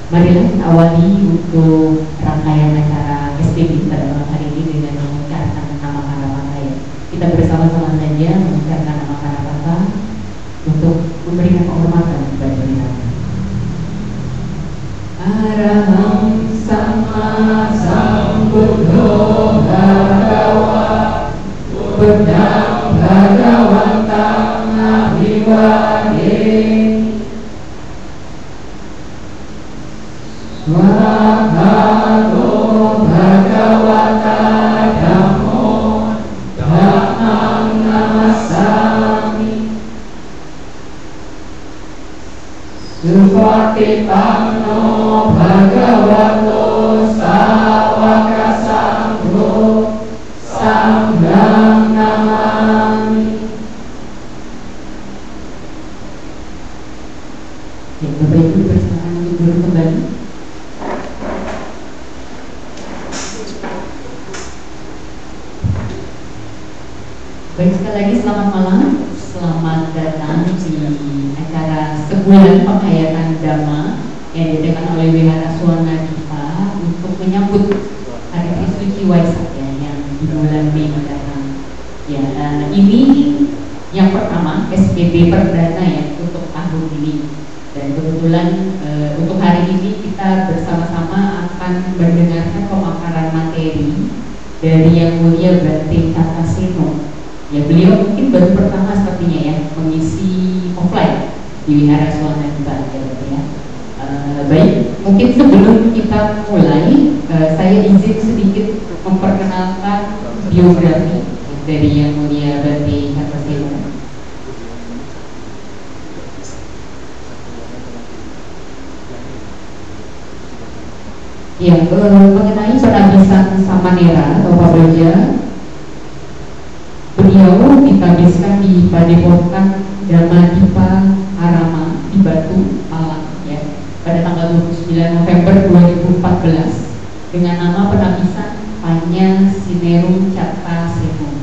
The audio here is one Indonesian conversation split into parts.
Marilah kita awali untuk rangkaian acara SPB pada malam hari ini dengan mengucapkan nama Karapata. Kita bersama-sama saja mengucapkan nama Karapata untuk memberikan penghormatan kepada beliau. Araham sama sambuddho bhagawa buddham bhagawantam abhiwademi Swabhago bhagavata dhammo dhammam namasami Supatipanno bhagavato sawaka sangho sangham namami. Ya, Bapak Ibu persilakan untuk duduk kembali. Baik, sekali lagi selamat malam, selamat datang di acara sebulan penghayatan Dhamma yang diadakan oleh Wihara Suwana Dipa untuk menyambut Hari Trisuci Waisak ya, yang di bulan Mei mendatang. Ya, ini yang pertama SPB perdana ya untuk tahun ini, dan kebetulan untuk hari ini kita bersama-sama akan mendengarkan pemaparan materi dari Yang Mulia Bante Kartaseno. Ya, beliau mungkin baru pertama sepertinya ya mengisi offline di Wihara Suwana Dipa ya. Baik, mungkin sebelum kita mulai, saya izin sedikit memperkenalkan biografi dari Yang Mulia Bante Kartaseno. Ya, mengenai penabisan Samanera atau Pabaja, beliau ditabiskan di Padepokan Dhamma Dipa Arama di Batu, Malang ya, pada tanggal 29 November 2014 dengan nama penabisan Panya Sinerum Cartaseno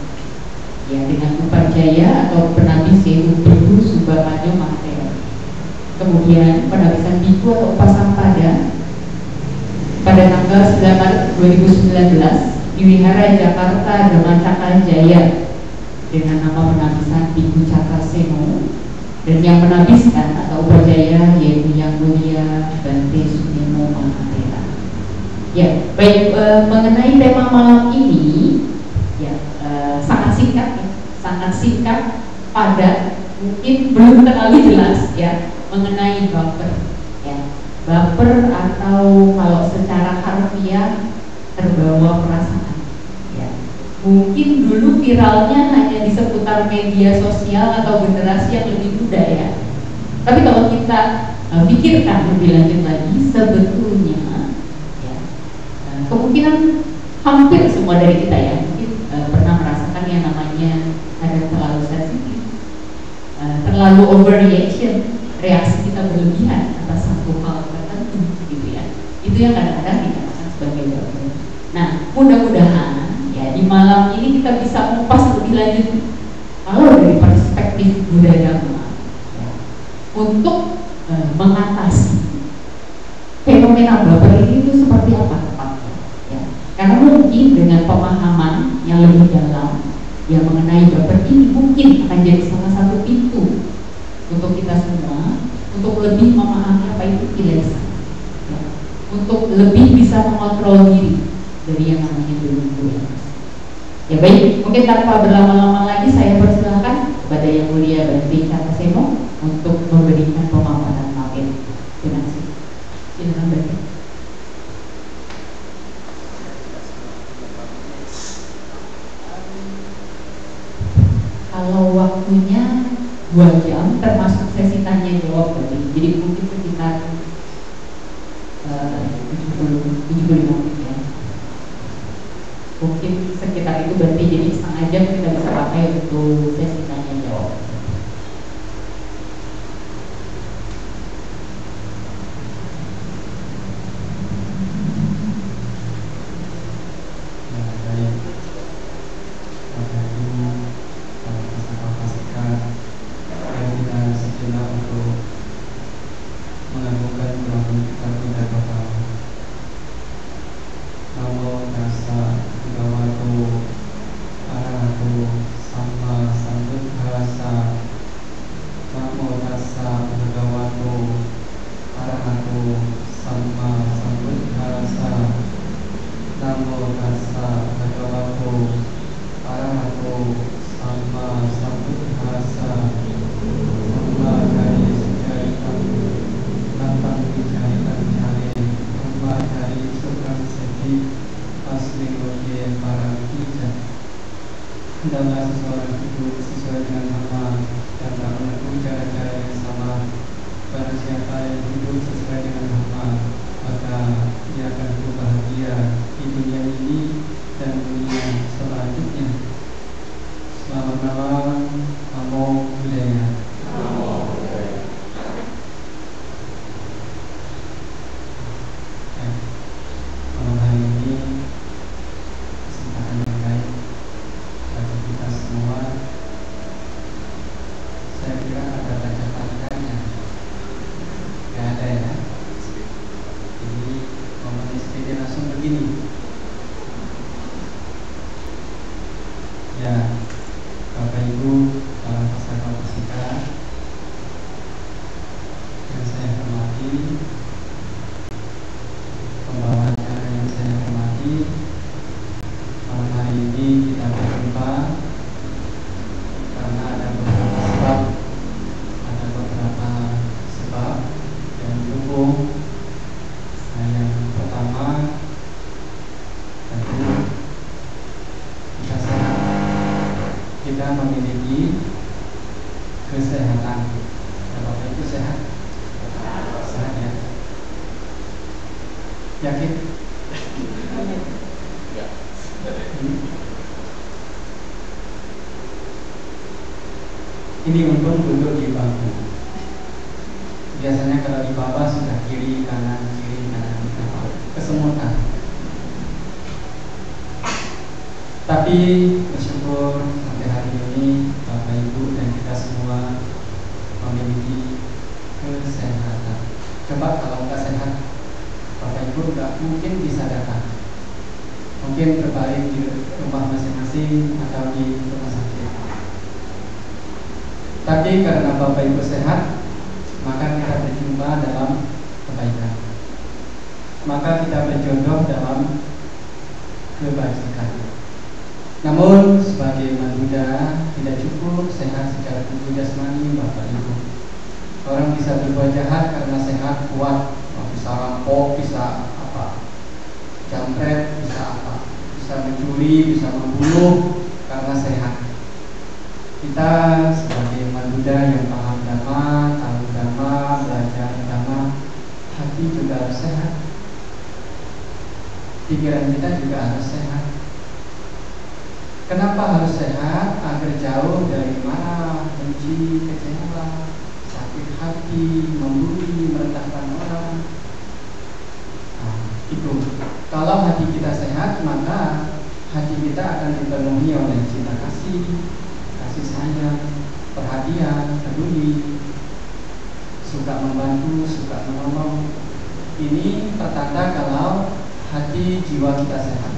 ya, dengan upacara atau penabis yaitu Biku Subhamanyo Mahatera. Kemudian penabisan Biku atau Upasampada pada tanggal 9 Maret 2019 di Wihara Jakarta Dhamacakra Jaya dengan nama penabisan Biku Cakaseno, dan yang menabiskan atau upacara yaitu Yang Mulia Bante Sumeno Mahatera. Ya, baik, mengenai tema malam ini ya, sangat singkat, padat, mungkin belum terlalu jelas ya mengenai baper ya. Baper atau kalau secara harfiah terbawa perasaan ya. Mungkin dulu viralnya hanya di seputar media sosial atau generasi yang lebih muda ya. Tapi kalau kita pikirkan lebih lanjut lagi, sebetulnya ya, kemungkinan hampir semua dari kita ya mungkin pernah merasakan yang namanya ada terlalu sensitif, terlalu overreaction, reaksi kita berlebihan atas satu hal tertentu gitu ya. Itu yang kadang-kadang dikatakan sebagai baper. Nah, mudah-mudahan ya di malam ini kita bisa mengupas lebih lanjut kalau dari perspektif budaya Dhamma ya, untuk mengatasi fenomena baper ini itu seperti apa tepatnya ya. Karena mungkin dengan pemahaman yang lebih dalam yang mengenai baper ini mungkin akan jadi salah satu pintu untuk kita semua untuk lebih memahami apa itu kilesa ya, untuk lebih bisa mengontrol diri dari yang namanya dulu. Ya baik, mungkin tanpa berlama-lama lagi saya persilahkan kepada Yang Mulia Bante Kartaseno untuk memberikan pemaparan materi. Terima kasih. Silakan Bante. Kalau waktunya 2 jam termasuk sesi tanya jawab tadi, jadi mungkin sekitar 75 menit ya. Mungkin sekitar itu berarti jadi setengah jam kita bisa pakai untuk sesi tanya jawab. Untuk mengagukan kita Ibu para peserta musika yang saya hormati, pembawa acara yang saya hormati, malam hari ini kita berjumpa karena ada beberapa sebab yang mendukung. Nah, yang pertama tentu kita sehat, kita memiliki kesehatan. Bapak Ibu sehat? Sehat ya? Yakin? Ini untung duduk di bangku. Biasanya kalau di bawah sudah kiri kanan kesemutan. Tapi bersyukur sampai hari ini Bapak Ibu dan kita semua memiliki kesehatan. Coba kalau nggak sehat, Bapak Ibu nggak mungkin bisa datang. Mungkin terbaring di rumah masing-masing atau di rumah sakit. Tapi karena Bapak Ibu sehat, maka kita berjumpa dalam kebaikan. Maka kita berjodoh dalam kebajikan. Namun sebagai manusia tidak cukup sehat secara tubuh jasmani, Bapak Ibu. Orang bisa berbuat jahat karena sehat, kuat, bisa rampok, bisa apa, jambret, bisa apa, bisa mencuri, bisa membunuh karena sehat. Kita sebagai manusia yang paham dhamma, tahu dhamma, belajar dhamma, hati juga harus sehat. Pikiran kita juga harus sehat. Kenapa harus sehat? Agar jauh dari marah, benci, kecewa, sakit hati, membuli, merendahkan orang. Nah, itu. Kalau hati kita sehat, maka hati kita akan dipenuhi oleh cinta kasih, kasih sayang, perhatian, peduli, suka membantu, suka menolong. Ini pertanda kalau hati jiwa kita sehat.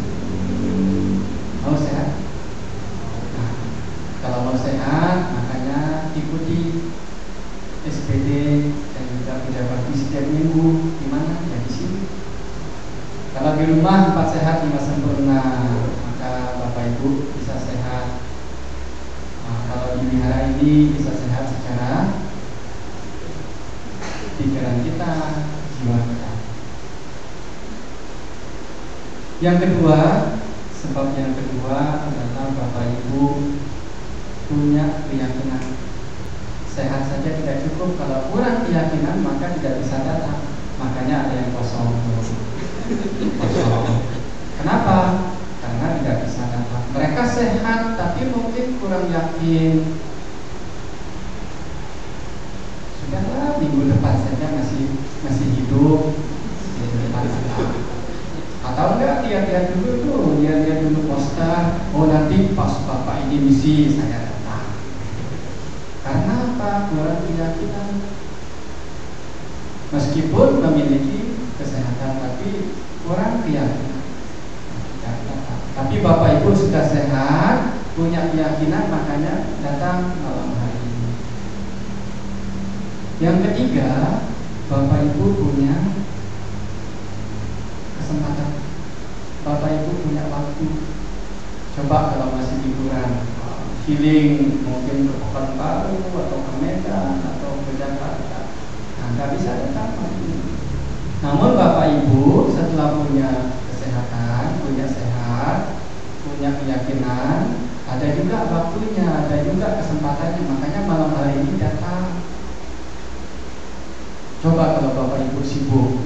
Mau sehat? Kalau mau sehat, makanya ikuti SPD dan juga pejabat setiap minggu. Di mana? Ya di sini. Kalau di rumah 4 sehat 5 sempurna, maka Bapak Ibu bisa sehat. Nah, kalau di wihara ini bisa sehat secara pikiran kita, jiwa kita. Yang kedua, sebab yang kedua adalah Bapak Ibu punya keyakinan. Sehat saja tidak cukup, kalau kurang keyakinan maka tidak bisa datang. Makanya ada yang kosong. Kenapa? Karena tidak bisa datang. Mereka sehat tapi mungkin kurang yakin. Sudahlah, minggu depan saja masih hidup. Atau enggak, lihat dulu tuh, lihat dulu poster. Oh, nanti pas Bapak ini misi saya datang. Karena apa? Kurang keyakinan. Meskipun memiliki kesehatan, tapi kurang keyakinan. Tapi Bapak Ibu sudah sehat, punya keyakinan, makanya datang malam hari ini. Yang ketiga, Bapak Ibu punya kesempatan. Bapak Ibu punya waktu. Coba kalau masih liburan, healing, mungkin ke Pekanbaru atau ke Medan atau ke Jakarta, nah, nggak bisa datang. Namun Bapak Ibu setelah punya kesehatan, punya sehat, punya keyakinan, ada juga waktunya, ada juga kesempatannya. Makanya malam hari ini datang. Coba kalau Bapak Ibu sibuk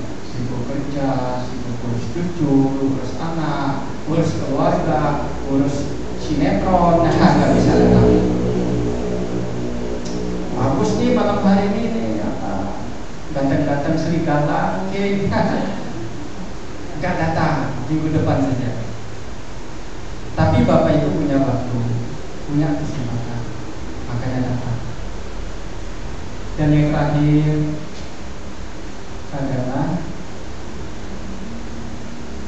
kerja, sibuk urus cucu, urus anak, urus keluarga, urus sinetron, nah nggak bisa datang. Bagus nih malam hari ini nih, ganteng-ganteng serigala, oke, nggak datang, minggu depan saja. Tapi Bapak Ibu punya waktu, punya kesempatan, makanya datang. Dan yang terakhir adalah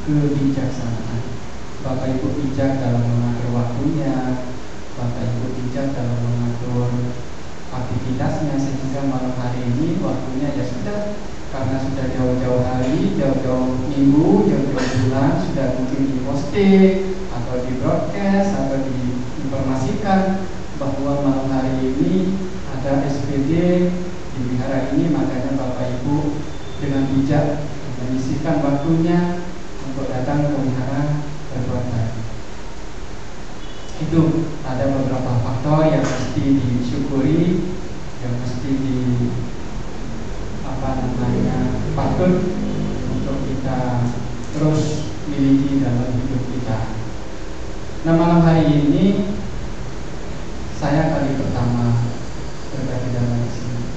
kebijaksanaan. Bapak Ibu bijak dalam mengatur waktunya, Bapak Ibu bijak dalam mengatur aktivitasnya, sehingga malam hari ini waktunya ya sudah, karena sudah jauh-jauh hari, jauh-jauh minggu, jauh-jauh bulan, sudah mungkin di posting atau di broadcast atau diinformasikan bahwa malam hari ini ada SPD di wihara ini. Makanya Bapak Ibu dengan bijak menyisihkan waktunya untuk datang ke wihara berbuat baik. Itu ada beberapa faktor yang mesti disyukuri, yang mesti patut untuk kita terus miliki dalam hidup kita. Nah, malam hari ini saya kali pertama berbagi dalam sini,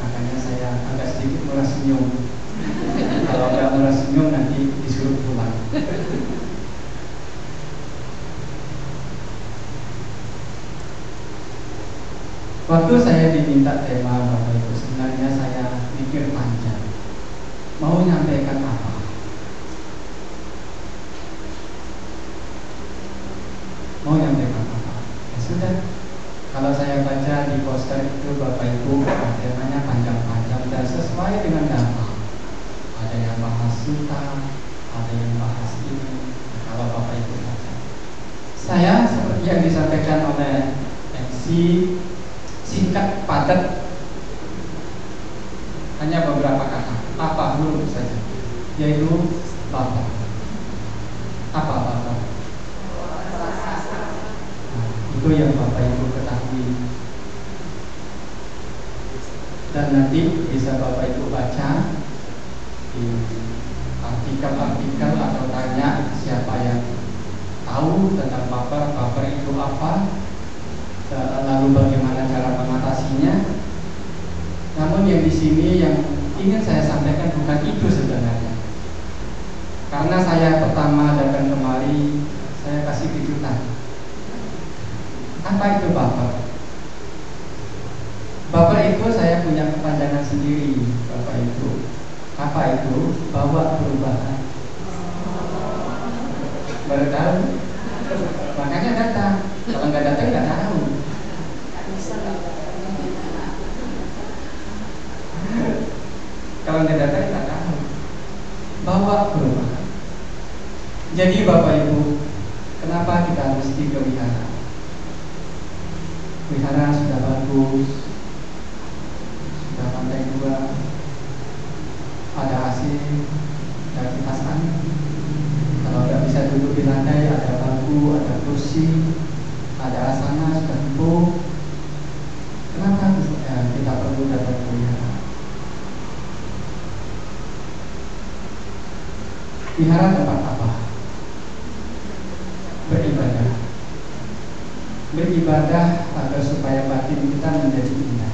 makanya saya agak sedikit murah senyum. Kalau nggak murah senyum nanti disuruh pulang. Waktu saya diminta tema Bapak Ibu, sebenarnya saya mikir panjang, mau nyampaikan apa? Mau nyampaikan apa? Ya sudah, kalau saya baca di poster itu Bapak Ibu temanya panjang-panjang dan sesuai dengan dampak. Ada yang bahas suta, ada yang bahas ini. Kalau Bapak Ibu baca, saya seperti yang disampaikan oleh MC, singkat, padat, hanya beberapa kata, apa huruf saja, yaitu Bapak. Apa Bapak? Nah, itu yang Bapak Ibu ketahui, dan nanti bisa Bapak Ibu baca di artikel-artikel atau tanya siapa yang tahu tentang baper itu apa, lalu bagaimana cara mengatasinya. Namun yang di sini yang ingin saya sampaikan bukan itu sebenarnya. Karena saya pertama datang kemari, saya kasih kejutan. Apa itu baper? Baper itu saya punya kepanjangan sendiri, Bapak Ibu. Apa itu? Bawa perubahan. Baru tahu? Makanya datang. Kalau nggak datang nggak tahu. Kalau nggak datang nggak tahu. Bawa perubahan. Jadi Bapak Ibu, kenapa kita mesti ke wihara? Wihara sudah bagus, sudah lantai 2, ada AC, ada kipas angin. Kalau nggak bisa duduk di lantai, ada bangku, ada kursi, ada asana, sudah empuk. Kenapa kita perlu datang ke wihara? Wihara tempat apa? Beribadah. Beribadah agar supaya batin kita menjadi indah,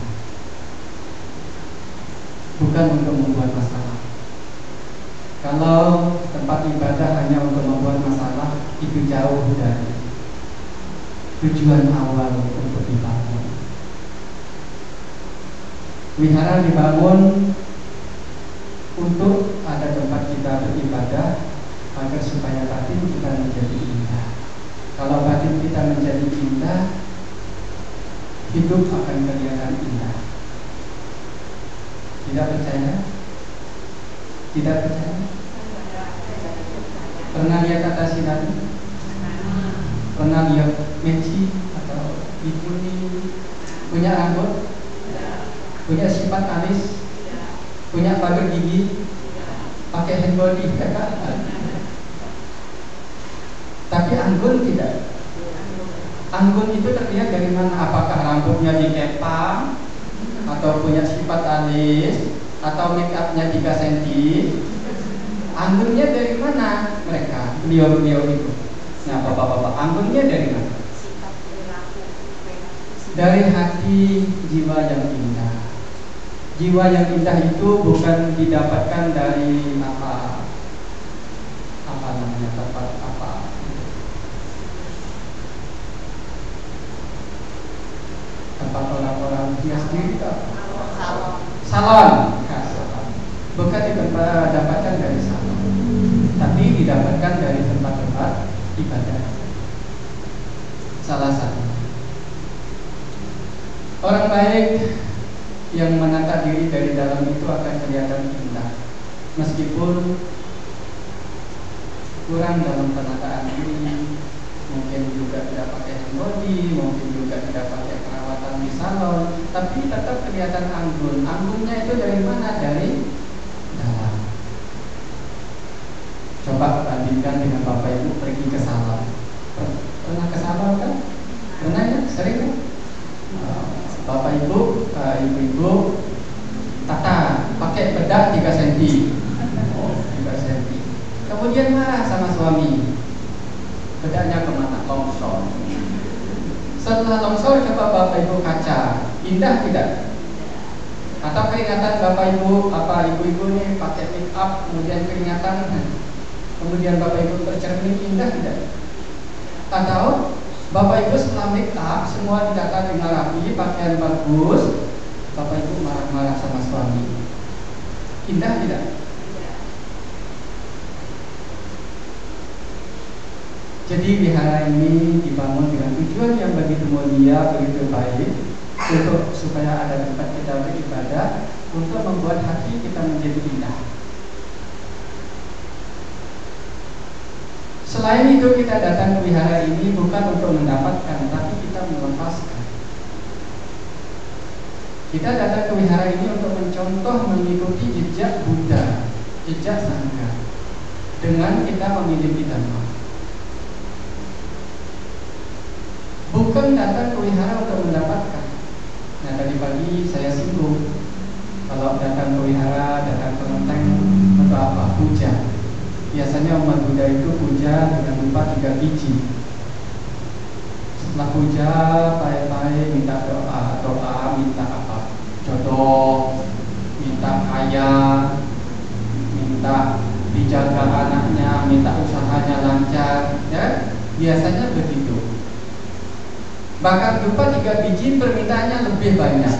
bukan untuk membuat masalah. Kalau tempat ibadah hanya untuk membuat masalah, itu jauh dari tujuan awal untuk dibangun. Wihara dibangun untuk ada tempat kita beribadah agar supaya batin kita menjadi indah. Kalau batin kita menjadi indah, hidup akan kelihatan indah. Tidak percaya? Tidak percaya? Pernah lihat kata si Nabi? Pernah lihat Meci atau Ibu ini punya rambut? Punya sifat alis? Punya pagar gigi? Pakai hand body? Tapi anggun tidak. Anggun itu terlihat dari mana? Apakah rambutnya dikepang, atau punya sifat alis, atau make upnya 3 cm? Anggunnya dari mana mereka? Beliau-beliau itu. Nah, bapak-bapak, anggunnya dari mana? Dari hati jiwa yang indah. Jiwa yang indah itu bukan didapatkan dari apa namanya, tempat apa. Tempat orang-orang dia sendiri salon. Bukan didapatkan dari salon, tapi didapatkan dari tempat-tempat ibadah. Salah satu Orang baik yang menata diri dari dalam itu akan kelihatan indah, meskipun kurang dalam penataan diri, mungkin juga tidak pakai hand body, mungkin juga tidak pakai perawatan di salon, tapi tetap kelihatan anggun. Anggunnya itu dari mana? Dari dalam. Coba bandingkan dengan Bapak Ibu pergi ke salon. Pernah ke salon kan? Pernah ya? Sering kan? Bapak Ibu, ibu-ibu tata pakai bedak 3 cm. 3 cm. Kemudian marah sama suami. Bedaknya kemana? Longsor. Setelah longsor, coba Bapak Ibu kaca, indah tidak? Atau keringatan Bapak Ibu, ibu-ibu nih pakai make up, kemudian keringatan, kemudian Bapak Ibu tercermin, indah tidak? Atau Bapak Ibu setelah make up, semua ditata dengan rapi, pakaian bagus, Bapak Ibu marah-marah sama suami, indah tidak? Jadi wihara ini dibangun dengan tujuan yang begitu mulia, begitu baik, untuk supaya ada tempat kita beribadah, untuk membuat hati kita menjadi indah. Selain itu, kita datang ke wihara ini bukan untuk mendapatkan, tapi kita melepaskan. Kita datang ke wihara ini untuk mencontoh, mengikuti jejak Buddha, jejak Sangha, dengan kita memiliki dhamma. Bukan datang ke wihara untuk mendapatkan. Nah, tadi pagi saya singgung, kalau datang ke wihara, datang ke lenteng untuk apa? Puja. Biasanya umat Buddha itu puja dengan lupa 3 biji. Setelah puja, baik-baik minta doa, minta apa? Jodoh, minta kaya, minta dijaga anaknya, minta usahanya lancar, ya. Biasanya begitu. Bahkan lupa 3 biji, permintaannya lebih banyak.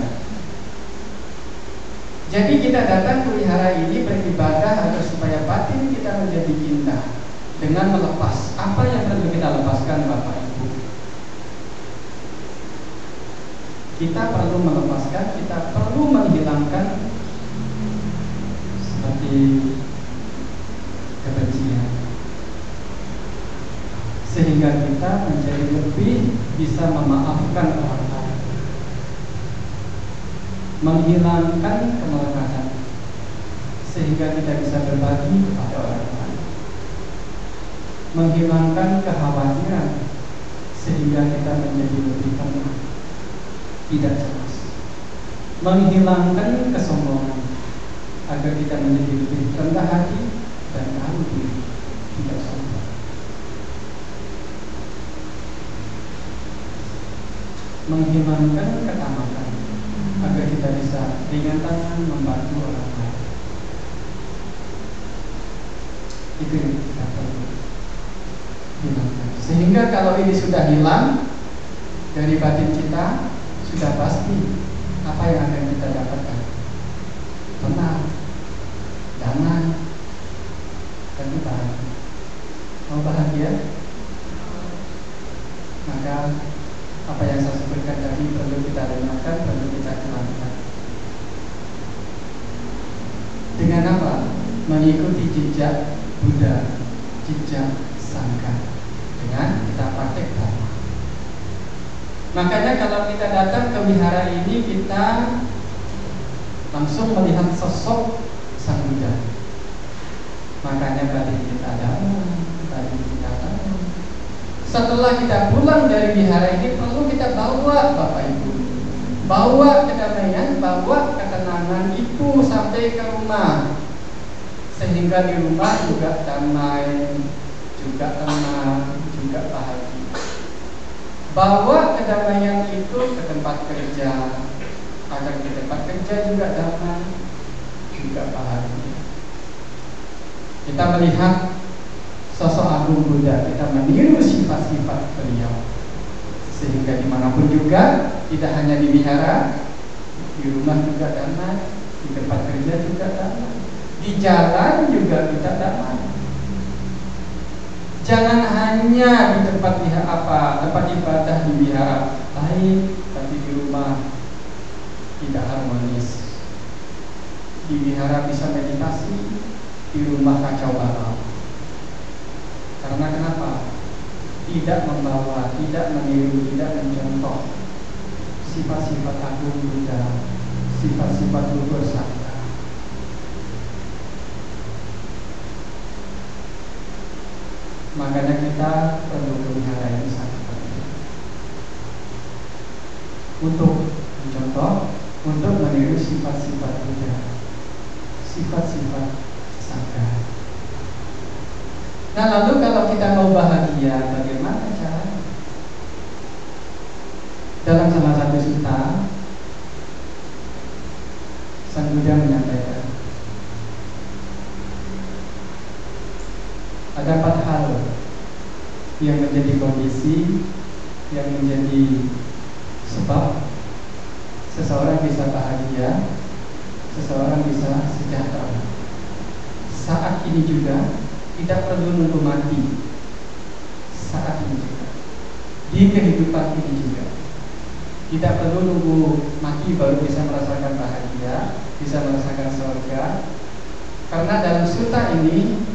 Jadi kita datang ke wihara ini beribadah agar supaya batin kita menjadi indah, dengan melepas apa yang perlu kita lepaskan, Bapak Ibu. Kita perlu melepaskan, kita perlu menghilangkan seperti kebencian, sehingga kita menjadi lebih bisa memaafkan orang lain, menghilangkan kemelekatan, sehingga kita bisa berbagi kepada orang lain, menghilangkan kekhawatiran, sehingga kita menjadi lebih tenang, tidak cemas, menghilangkan kesombongan, agar kita menjadi lebih rendah hati dan tahu diri, tidak sombong, menghilangkan ketamakan, agar kita bisa ringan tangan membantu orang lain. Itu yang kita perlu hilangkan. Sehingga kalau ini sudah hilang dari batin kita, sudah pasti apa yang akan kita dapatkan? Tenang, damai, dan bahagia. Mau bahagia? Maka apa yang saya sebutkan tadi perlu kita renungkan, perlu kita hilangkan. Dengan apa? Mengikuti jejak Buddha, jejak Sangha, dengan kita praktek dhamma. Makanya kalau kita datang ke wihara ini, kita langsung melihat sosok Sang Buddha. Makanya batin kita damai, batin kita tenang. Setelah kita pulang dari wihara ini, perlu kita bawa Bapak Ibu, bawa kedamaian, bawa ketenangan itu sampai ke rumah, sehingga di rumah juga damai, juga tenang, juga bahagia. Bawa kedamaian itu ke tempat kerja, agar di tempat kerja juga damai, juga bahagia. Kita melihat sosok agung Buddha, kita meniru sifat-sifat beliau, sehingga dimanapun juga, tidak hanya di wihara, di rumah juga damai, di tempat kerja juga damai, di jalan juga kita damai. Jangan hanya di tempat tempat ibadah di wihara baik, tapi di rumah tidak harmonis. Di wihara bisa meditasi, di rumah kacau balau. Karena kenapa? Tidak membawa, tidak meniru, tidak mencontoh sifat-sifat agung Buddha, sifat-sifat luhur sakti. Makanya kita perlu ke wihara ini sangat penting untuk mencontoh, untuk meniru sifat-sifat Buddha, sifat-sifat sangha. Nah, lalu kalau kita mau bahagia, bagaimana caranya? Dalam salah satu sutta, Sang Buddha menyampaikan ada 4 hal yang menjadi kondisi, yang menjadi sebab seseorang bisa bahagia, seseorang bisa sejahtera. Saat ini juga, tidak perlu nunggu mati. Saat ini juga, di kehidupan ini juga, tidak perlu nunggu mati baru bisa merasakan bahagia, bisa merasakan surga. Karena dalam sutta ini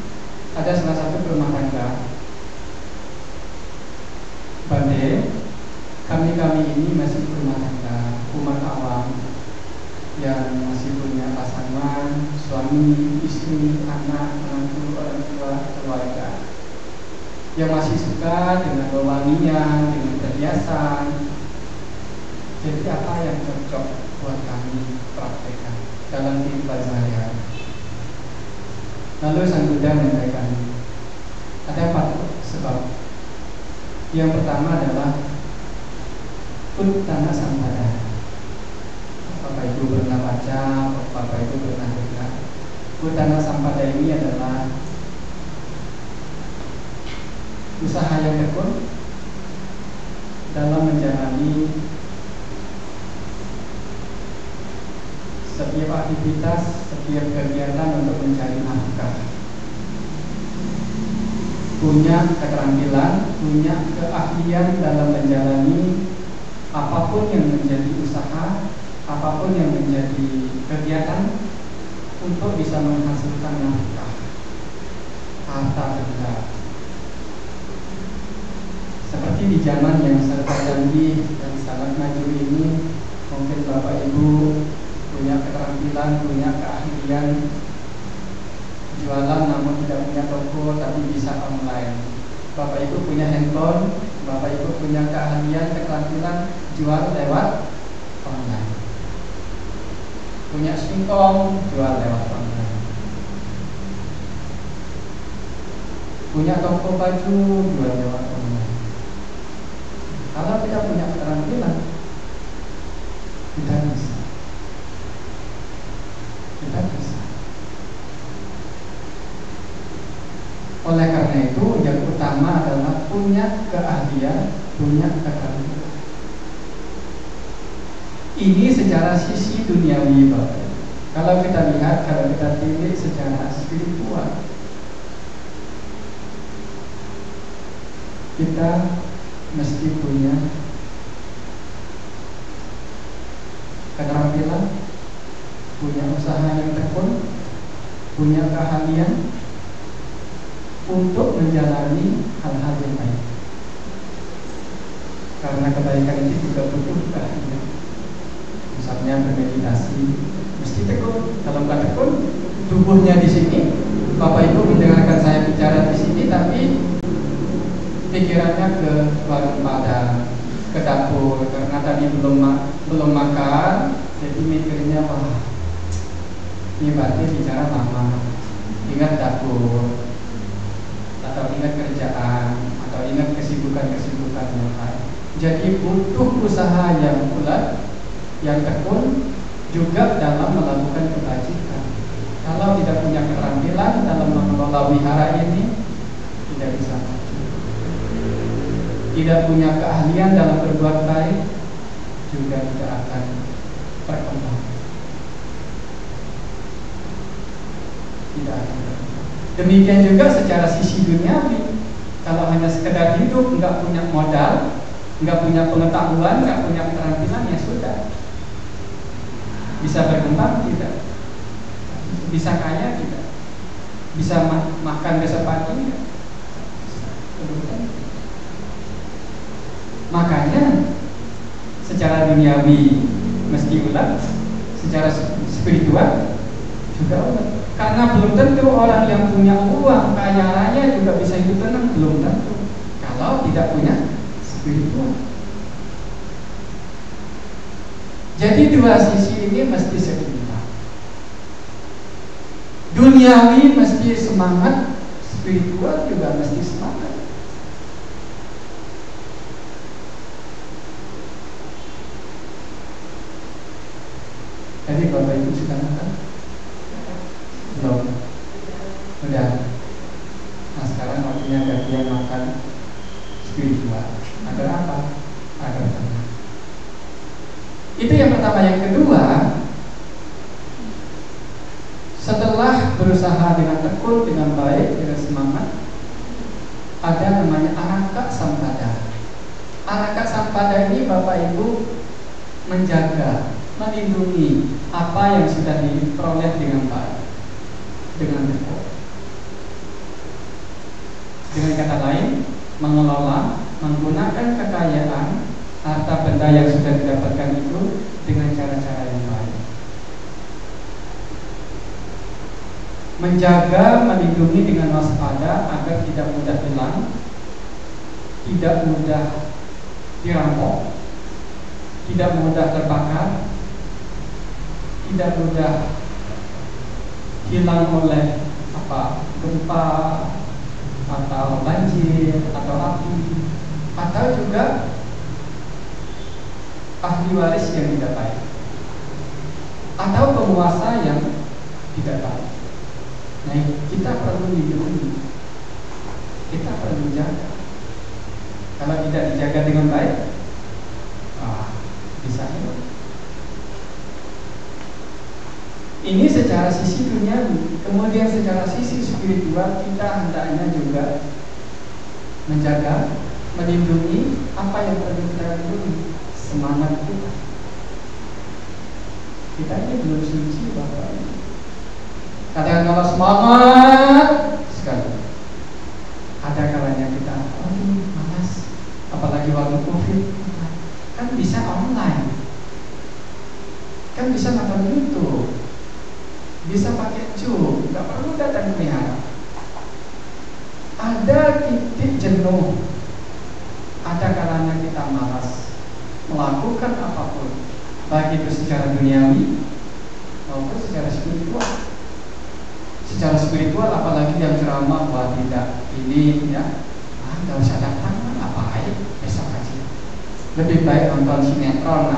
ada salah satu rumah tangga. Bande, kami ini masih rumah tangga, umat awam yang masih punya pasangan, suami, istri, anak, menantu, orang tua, keluarga, yang masih suka dengan wewangian, dengan perhiasan. Jadi apa yang cocok buat kami praktekkan dalam kehidupan sehari-hari? Lalu Sang Buddha menyampaikan ada 4 sebab. Yang pertama adalah Uttana Sampada. Bapak Ibu pernah baca, Bapak Ibu pernah dengar. Uttana Sampada ini adalah usaha yang tekun dalam menjalani setiap aktivitas, setiap kegiatan untuk mencari nafkah. Punya keterampilan, punya keahlian dalam menjalani apapun yang menjadi usaha, apapun yang menjadi kegiatan untuk bisa menghasilkan nafkah, harta benda. Seperti di zaman yang serba canggih dan sangat maju ini, mungkin Bapak Ibu punya keterampilan, punya keahlian jualan namun tidak punya toko tapi bisa online. Bapak Ibu punya handphone, Bapak Ibu punya keahlian, keterampilan jual lewat online. Punya singkong, jual lewat online. Punya toko baju, jual lewat online. Kalau kita punya keterampilan, kita bisa. Kita bisa. Oleh karena itu, yang utama adalah punya keahlian, punya keterampilan. Ini secara sisi duniawi, Bapak. Kalau kita lihat, kalau kita tilik secara spiritual, kita mesti punya keterampilan, punya usaha yang tekun, punya keahlian untuk menjalani hal-hal yang baik. Karena kebaikan itu juga butuh keahlian. Misalnya bermeditasi, mesti tekun. Kalau nggak tekun, tubuhnya di sini. Bapak Ibu mendengarkan saya bicara di sini, tapi pikirannya ke warung Padang, ke dapur, karena tadi belum makan, jadi mikirnya wah, ini berarti bicara lama, ingat dapur, atau ingat kerjaan, atau ingat kesibukan-kesibukan yang lain. Jadi butuh usaha yang bulat, yang tekun, juga dalam melakukan kebajikan. Kalau tidak punya keterampilan dalam mengelola wihara ini, tidak bisa maju. Tidak punya keahlian dalam berbuat baik, juga tidak akan berkembang. Tidak akan berkembang. Demikian juga secara sisi duniawi. Kalau hanya sekedar hidup, nggak punya modal, nggak punya pengetahuan, nggak punya keterampilan, ya sudah. Bisa berkembang tidak? Bisa kaya tidak? Bisa makan besok pagi tidak? Makanya secara duniawi mesti ulat, secara spiritual juga ulat. Karena belum tentu orang yang punya uang kaya raya juga bisa hidup tenang, belum tentu. Kalau tidak punya spiritual. Jadi dua sisi ini mesti seimbang. Duniawi mesti semangat, spiritual juga mesti semangat. Jadi Bapak Ibu sudah makan? Belum? Sudah. Nah sekarang waktunya bagian makan spiritual. Agar apa? Agar tenang. Itu yang pertama. Yang kedua, setelah berusaha dengan tekun, dengan baik, dengan semangat, ada namanya araka sampada. Araka sampada ini Bapak Ibu menjaga, melindungi apa yang sudah diperoleh dengan baik, dengan tekun. Dengan kata lain, mengelola, menggunakan kekayaan harta benda yang sudah didapatkan itu dengan cara-cara yang baik. Menjaga, melindungi dengan waspada agar tidak mudah hilang, tidak mudah dirampok, tidak mudah terbakar, tidak mudah hilang oleh gempa atau banjir atau api, atau juga ahli waris yang tidak baik, atau penguasa yang tidak baik. Nah, kita perlu lindungi, kita perlu jaga. Kalau tidak dijaga dengan baik, bisa hilang. Ini secara sisi duniawi. Kemudian secara sisi spiritual, kita hendaknya juga menjaga, melindungi apa yang perlu kita lindungi. Semangat kita. Kita ini belum suci Bapak. Kadang kalau semangat sekali, ada kalanya kita malas. Apalagi waktu COVID, kan bisa online, kan bisa nonton YouTube, bisa pakai Zoom, nggak perlu datang ke. Ada titik jenuh, ada kalanya kita malas melakukan apapun, baik itu secara duniawi maupun secara spiritual. Secara spiritual, apalagi yang ceramah, wah tidak, ini ya, nggak usah datang, ngapain, besok aja. Lebih baik nonton sinetron,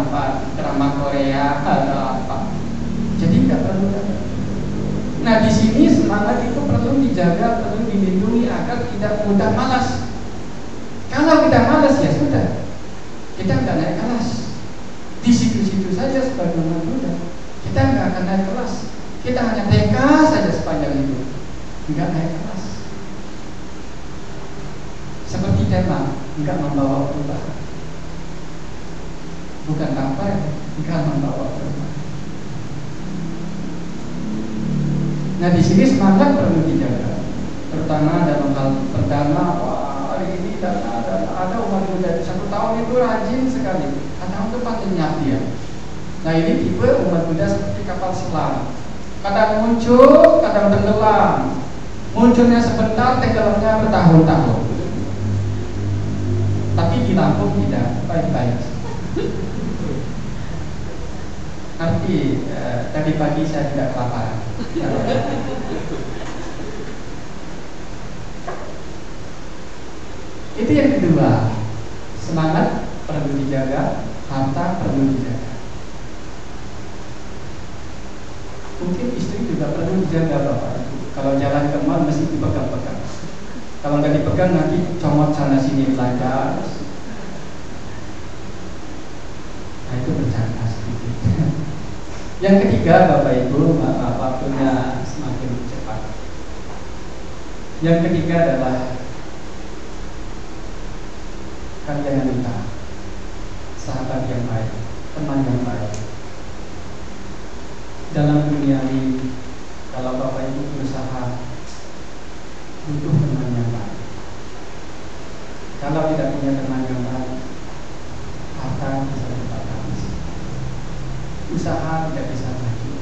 drama Korea atau apa. Jadi nggak perlu datang. Nah di sini semangat itu perlu dijaga, perlu dilindungi agar tidak mudah malas. Kalau kita malas ya sudah, kita nggak naik kelas. Di situ-situ saja sebagai umat Buddha, kita nggak akan naik kelas. Kita hanya TK saja sepanjang hidup, nggak naik kelas. Seperti tema, nggak membawa perubahan. Bukan apa, nggak membawa perubahan. Nah di sini semangat perlu dijaga, terutama dalam hal perdana. Hari ini ada umat Buddha 1 tahun itu rajin sekali, kadang itu lenyap dia. Nah ini tipe umat Buddha seperti kapal selam, kadang muncul, kadang tenggelam. Munculnya sebentar, tenggelamnya bertahun-tahun. Tapi di Lampung tidak baik-baik. Nanti tadi pagi saya tidak kelaparan. Itu yang kedua. Semangat perlu dijaga, harta perlu dijaga. Mungkin istri juga perlu dijaga Bapak Ibu. Kalau jalan ke mall mesti dipegang-pegang. Kalau nggak dipegang nanti comot sana sini belanja. Nah itu bercanda sedikit. Yang ketiga Bapak Ibu, waktunya semakin cepat. Yang ketiga adalah kalyanamitta, sahabat yang baik, teman yang baik. dalam dunia ini, kalau Bapak Ibu berusaha, butuh teman yang baik. Kalau tidak punya teman yang baik, harta bisa cepat habis, usaha tidak bisa maju.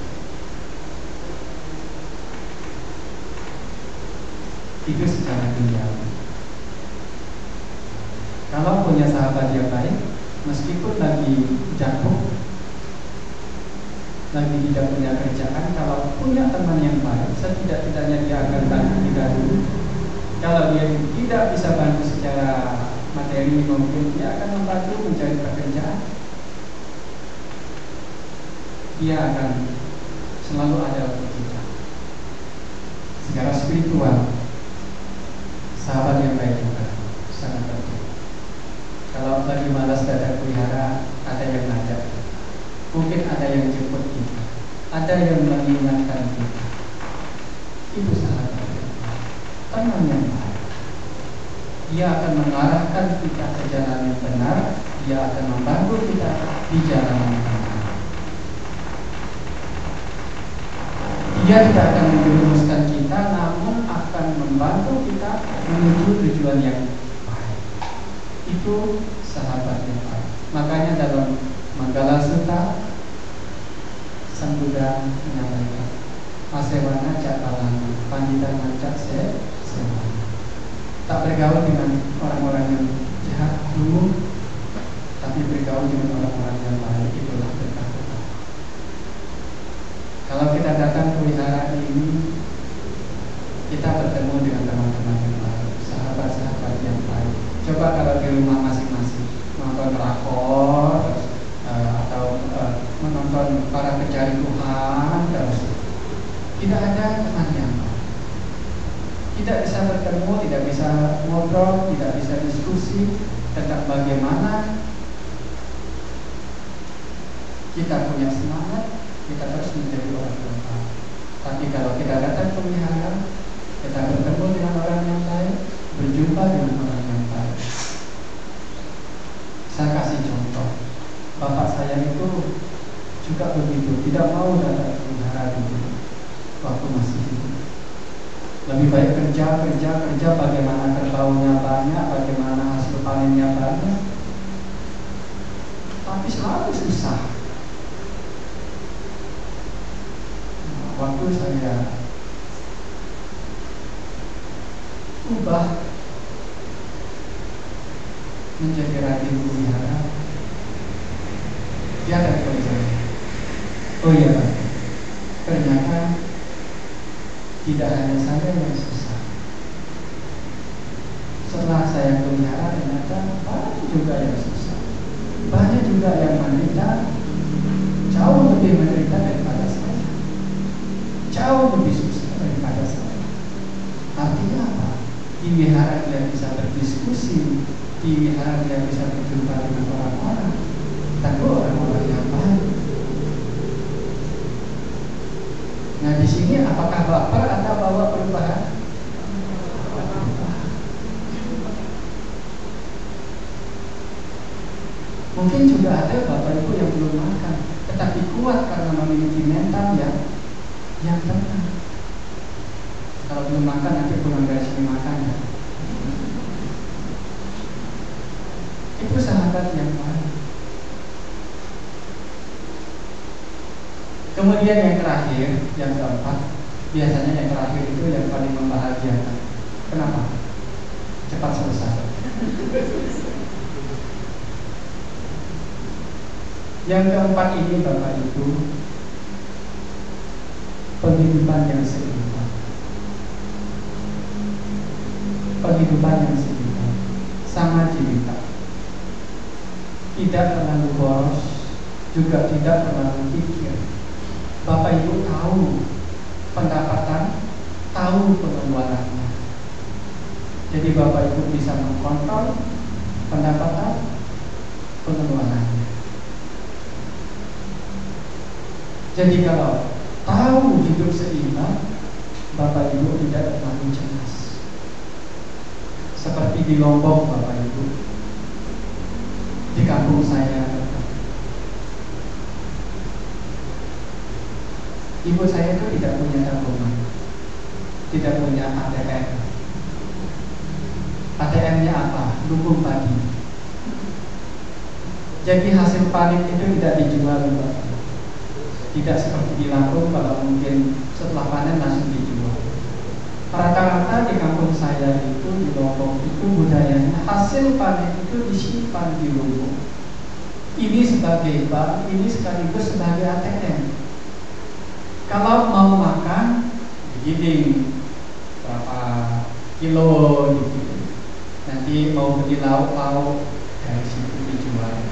Itu secara duniawi. Kalau punya sahabat yang baik, meskipun lagi jatuh, lagi tidak punya kerjaan, kalau punya teman yang baik, setidak-tidaknya dia akan bantu kita dulu. Kalau dia tidak bisa bantu secara materi, mungkin dia akan membantu mencari pekerjaan. Dia akan selalu ada untuk kita. Secara spiritual, sahabat yang baik juga sangat penting. Kalau lagi malas datang pelihara, ada yang ngajak. Mungkin ada yang jemput kita, ada yang mengingatkan kita. Itu sahabat yang baik, teman yang baik. Dia akan mengarahkan kita ke jalan yang benar. Dia akan membantu kita di jalan yang benar. Dia tidak akan menjerumuskan kita, namun akan membantu kita menuju tujuan yang baik. Itu sahabat yang baik. Makanya dalam Manggala Sutta, Sang Buddha menyampaikan, Asewana cakalana, pandita ngacak sewana. Tak bergaul dengan orang-orang yang jahat dulu, tapi bergaul dengan orang-orang yang baik. Itulah berkah. Kalau kita datang ke wihara ini, kita bertemu dengan teman-teman yang baik, sahabat-sahabat yang baik. Coba kalau di rumah masing-masing nonton drakor, atau menonton para pencari Tuhan, terus tidak ada teman yang baik. Tidak bisa bertemu, tidak bisa ngobrol, tidak bisa diskusi tentang bagaimana kita punya semangat, kita terus menjadi orang yang baik. Tapi kalau kita datang ke wihara, kita bertemu dengan orang yang baik, berjumpa dengan orang yang baik. Saya kasih contoh, bapak saya itu juga begitu, tidak mau datang ke wihara dulu waktu masih hidup. Lebih baik kerja, bagaimana kerbaunya banyak, bagaimana hasil panennya banyak, tapi selalu susah. Waktu saya ubah menjadi rajin wihara, dia ada kerja. Oh iya Pak, ternyata tidak hanya saya yang susah. Setelah saya ke wihara, ternyata banyak juga yang susah, banyak juga yang menderita, jauh lebih menderita daripada saya, jauh lebih susah daripada saya. Artinya apa? Di wihara dia bisa berdiskusi, di wihara dia bisa berjumpa dengan orang-orang, tapi orang-orang yang baik. Nah di sini apakah baper atau bawa perubahan? Mungkin juga ada bapak ibu yang belum makan, tetapi kuat karena memiliki mental yang tenang. Kalau belum makan nanti pulang dari sini makan ya. Itu sahabat yang baik. Kemudian yang terakhir, yang keempat, biasanya yang terakhir itu yang paling membahagiakan. Kenapa? Cepat selesai. Yang keempat ini Bapak Ibu, penghidupan yang seimbang. Penghidupan yang seimbang, sama jiwita. Tidak terlalu boros, juga tidak terlalu pikir. Bapak Ibu tahu pendapatan, tahu pengeluarannya. Jadi Bapak Ibu bisa mengkontrol pendapatan, pengeluarannya. Jadi kalau tahu hidup seimbang, Bapak Ibu tidak terlalu cemas. Seperti di Lombok Bapak Ibu, di kampung saya, Ibu saya itu tidak punya tabungan, tidak punya ATM. ATM-nya apa? Lumbung padi. Jadi hasil panen itu tidak dijual, Mbak. Tidak seperti di Lampung, kalau mungkin setelah panen langsung dijual. Rata-rata di kampung saya itu, di Lombok itu budayanya hasil panen itu disimpan di lumbung. Ini sebagai bank, ini sekaligus sebagai ATM. Kalau mau makan, digiling berapa kilo gitu. Nanti mau beli lauk-lauk dari situ dijual.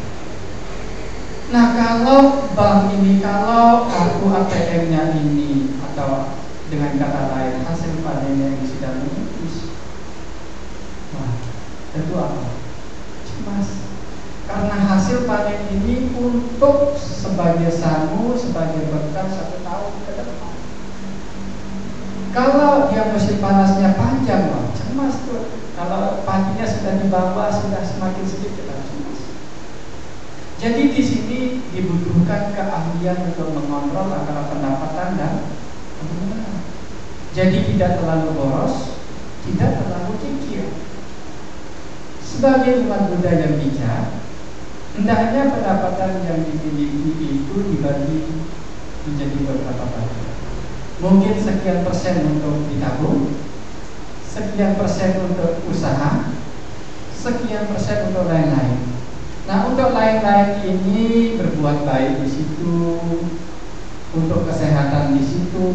Nah, kalau bank ini, kalau kartu ATM-nya ini, atau dengan kata lain hasil panennya yang sudah menipis, wah, tentu apa? Cemas. Karena hasil panen ini untuk sebagai sangu, sebagai bekal 1 tahun ke depan. Kalau dia musim panasnya panjang, wah, cemas tuh. Kalau padinya sudah di bawah, sudah semakin sedikit, cemas. Jadi di sini dibutuhkan keahlian untuk mengontrol antara pendapatan dan pengeluaran. Jadi tidak terlalu boros, tidak terlalu kikir. Sebagai umat Buddha yang bijak, hendaknya pendapatan yang dimiliki itu dibagi menjadi beberapa bagian. Mungkin sekian persen untuk ditabung, sekian persen untuk usaha, sekian persen untuk lain-lain. Nah, untuk lain-lain ini berbuat baik di situ, untuk kesehatan di situ,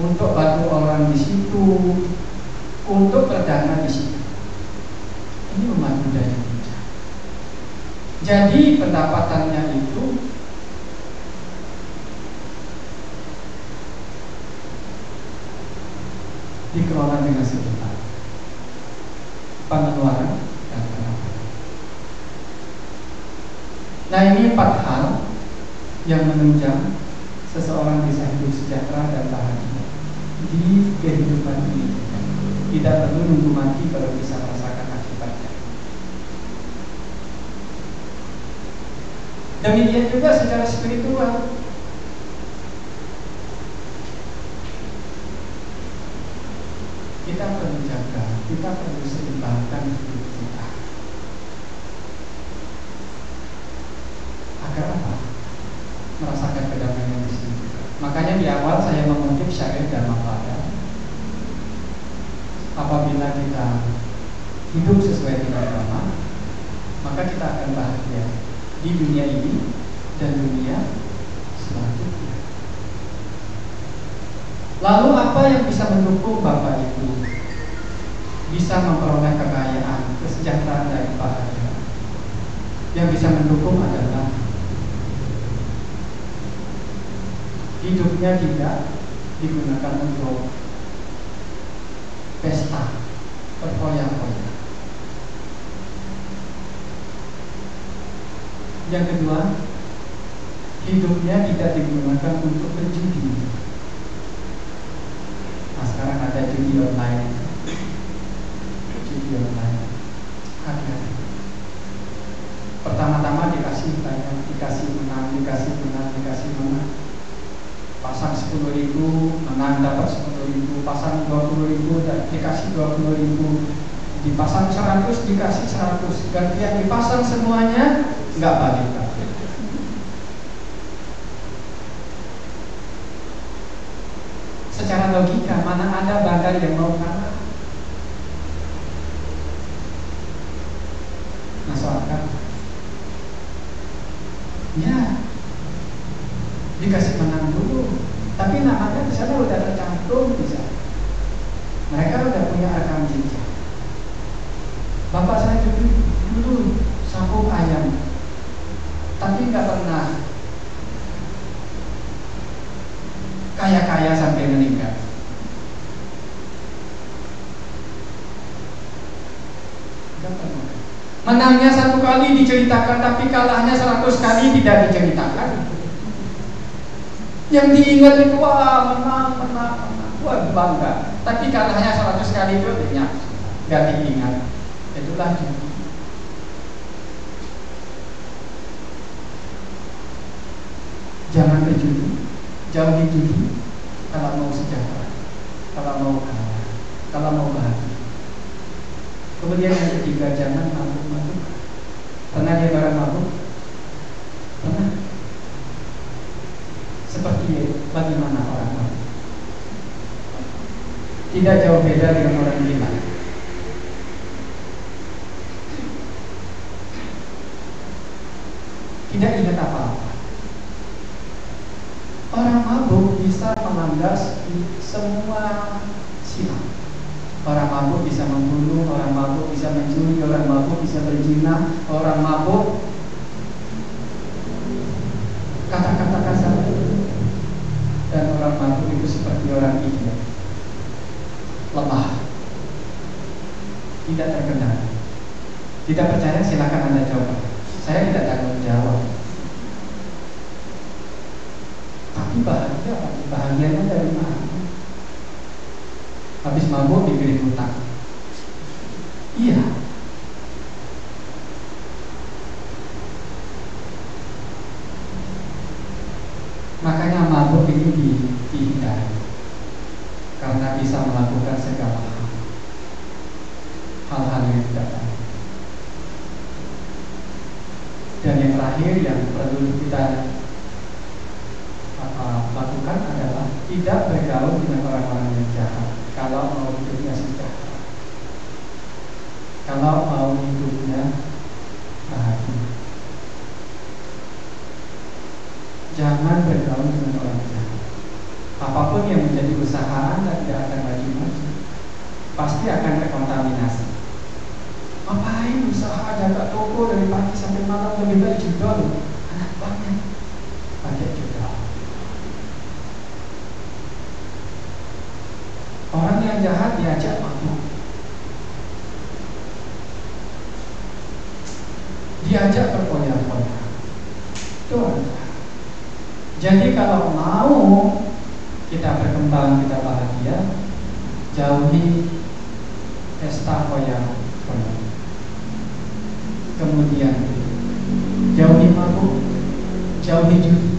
untuk bantu orang di situ, untuk berdana di situ. Ini umat Buddha yang bijak. Jadi pendapatannya itu dikelola dengan sebentar. Pengeluaran dan pendapatan. Nah, ini 4 hal yang menunjang seseorang bisa hidup sejahtera dan bahagia di kehidupan ini. Tidak perlu nunggu mati baru bisa merasakan akibatnya. Demikian juga secara spiritual. Kita perlu jaga, kita perlu seimbangkan hidup kita. Agar apa? Merasakan kedamaian di sini. Makanya di awal saya mengutip syair Dhammapada. Apabila kita hidup sesuai dengan Dhamma, maka kita akan bahagia di dunia ini dan dunia selanjutnya. Lalu apa yang bisa mendukung Bapak Ibu bisa memperoleh kekayaan, kesejahteraan dan bahagia? Yang bisa mendukung adalah hidupnya tidak digunakan untuk pesta, berfoya-foya. Yang kedua, hidupnya tidak digunakan untuk berjudi. Nah, sekarang ada judi online. Judi online. Hati-hati. Pertama-tama dikasih banyak, dikasih menang. Pasang 10.000, menang dapat 10.000. Pasang 20.000 dan dikasih 20.000. Dipasang 100 dikasih 100. Gantian dipasang semuanya nggak balik. Secara logika, mana ada bandar yang mau kalah? Masuk akal? Ya, dikasih menang dulu, tapi namanya di sana udah tercantum bisa. Mereka udah punya rekam jejak. Bapak saya dulu sambung ayam, tapi nggak pernah kaya-kaya sampai meninggal. Nggak pernah. Menangnya 1 kali diceritakan, tapi kalahnya 100 kali tidak diceritakan. Yang diingat itu wah menang, wah bangga. Tapi kalahnya 100 kali itu nggak diingat. Itulah judi. Jangan berjudi, jauhi judi kalau mau sejahtera, kalau mau kaya, kalau mau bahagia. Kemudian yang ketiga, jangan mabuk-mabuk. Pernah lihat orang mabuk? Pernah? Seperti bagaimana orang mabuk? Tidak jauh beda dengan orang gila. Tidak ingat apa-apa. Orang mabuk bisa melanggar semua sila. Orang mabuk bisa membunuh, orang mabuk bisa mencuri, orang mabuk bisa berzina, orang mabuk kata-kata kasar. Dan orang mabuk itu seperti orang idiot, lemah, tidak terkendali. Tidak percaya silakan Anda coba. Saya tidak tanggung jawab. Tapi bahagianya dari mana? Habis mabuk dikirim hutang. Iya. Makanya mabuk ini dihindari, karena bisa melakukan segala hal-hal yang tidak baik. Dan yang terakhir yang perlu kita lakukan adalah tidak bergaul dengan orang-orang yang jahat kalau mau hidupnya sejahtera, kalau mau hidupnya bahagia. Jangan bergaul dengan orang jahat. Apapun yang menjadi usaha Anda tidak akan maju-maju, pasti akan terkontaminasi. Ngapain usaha jaga toko dari pagi sampai malam, lebih baik judol. Anak banget pakai judol. Orang yang jahat diajak mabuk, diajak berpoya-poya. Itu orang jahat. Jadi kalau mau kita berkembang, kita bahagia, jauhi pesta poya-poya. Kemudian jauhi mabuk, jauhi judi,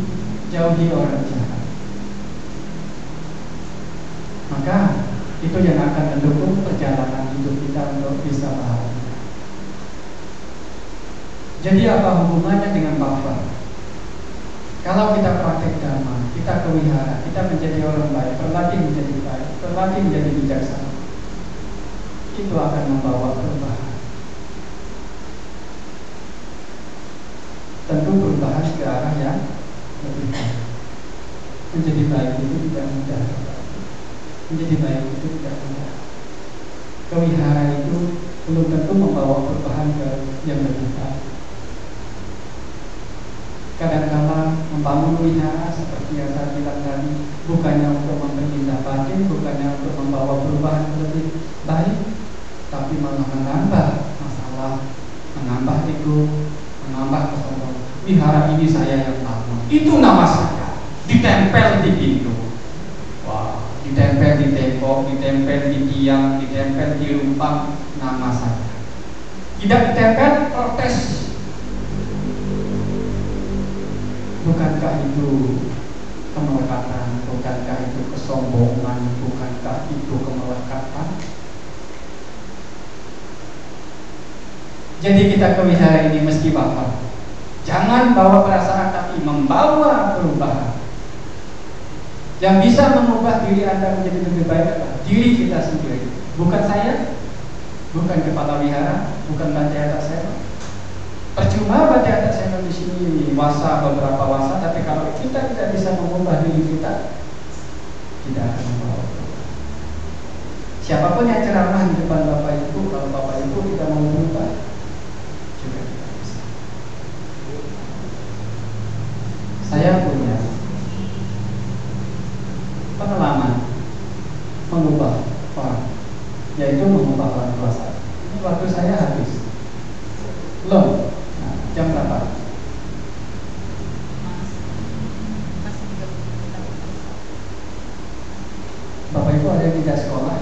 jauhi orang jahat. Maka itu yang akan mendukung perjalanan hidup kita untuk bisa bahagia. Jadi apa hubungannya dengan buffer? Kalau kita praktek dhamma, kita kewihara, kita menjadi orang baik, berlatih menjadi baik, berlatih menjadi bijaksana, itu akan membawa perubahan. Tentu perubahan ke arah yang lebih baik. Menjadi baik itu tidak mudah. Menjadi baik itu tidak mudah. Kewihara itu belum tentu membawa perubahan ke yang lebih baik. Kadang-kadang membangun wihara seperti yang saya bilang tadi, bukannya untuk memperindah batin, bukannya untuk membawa perubahan lebih baik, tapi malah menambah masalah, menambah ego, menambah kesombongan. Wihara ini saya yang bangun, itu nama saya, ditempel di pintu, wah, ditempel di tembok, ditempel di tiang, ditempel di lubang, nama saya. Tidak ditempel, protes. Bukankah itu kemelekatan? Bukankah itu kesombongan? Bukankah itu kemelekatan? Jadi kita ke wihara ini mesti bapak, jangan bawa perasaan, tapi membawa perubahan. Yang bisa mengubah diri Anda menjadi lebih baik adalah diri kita sendiri. Bukan saya, bukan kepala wihara, bukan Bhante Sena. Percuma Bhante Sena di sini wasa beberapa wasa, tapi kalau kita tidak bisa mengubah diri kita, tidak akan membawa perubahan. Siapapun yang ceramah di depan Bapak Ibu, kalau Bapak Ibu tidak mau berubah, juga tidak bisa. Saya punya pengalaman mengubah orang, yaitu mengubah orang tua saya. Ini waktu saya habis. Belum. Nah, jam berapa? Bapak Ibu ada yang tidak sekolah?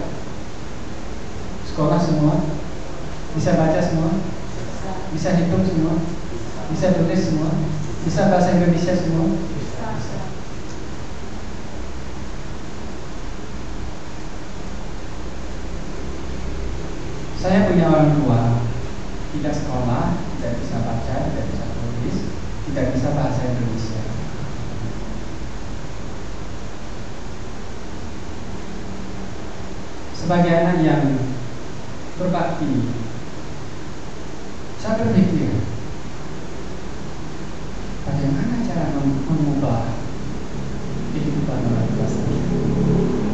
Sekolah semua? Bisa baca semua? Bisa hitung semua? Bisa tulis semua? Bisa bahasa Indonesia semua? Saya punya orang tua tidak sekolah, tidak bisa baca, tidak bisa tulis, tidak bisa bahasa Indonesia. Sebagai anak yang berbakti, saya berpikir bagaimana cara mengubah kehidupan orang tua saya.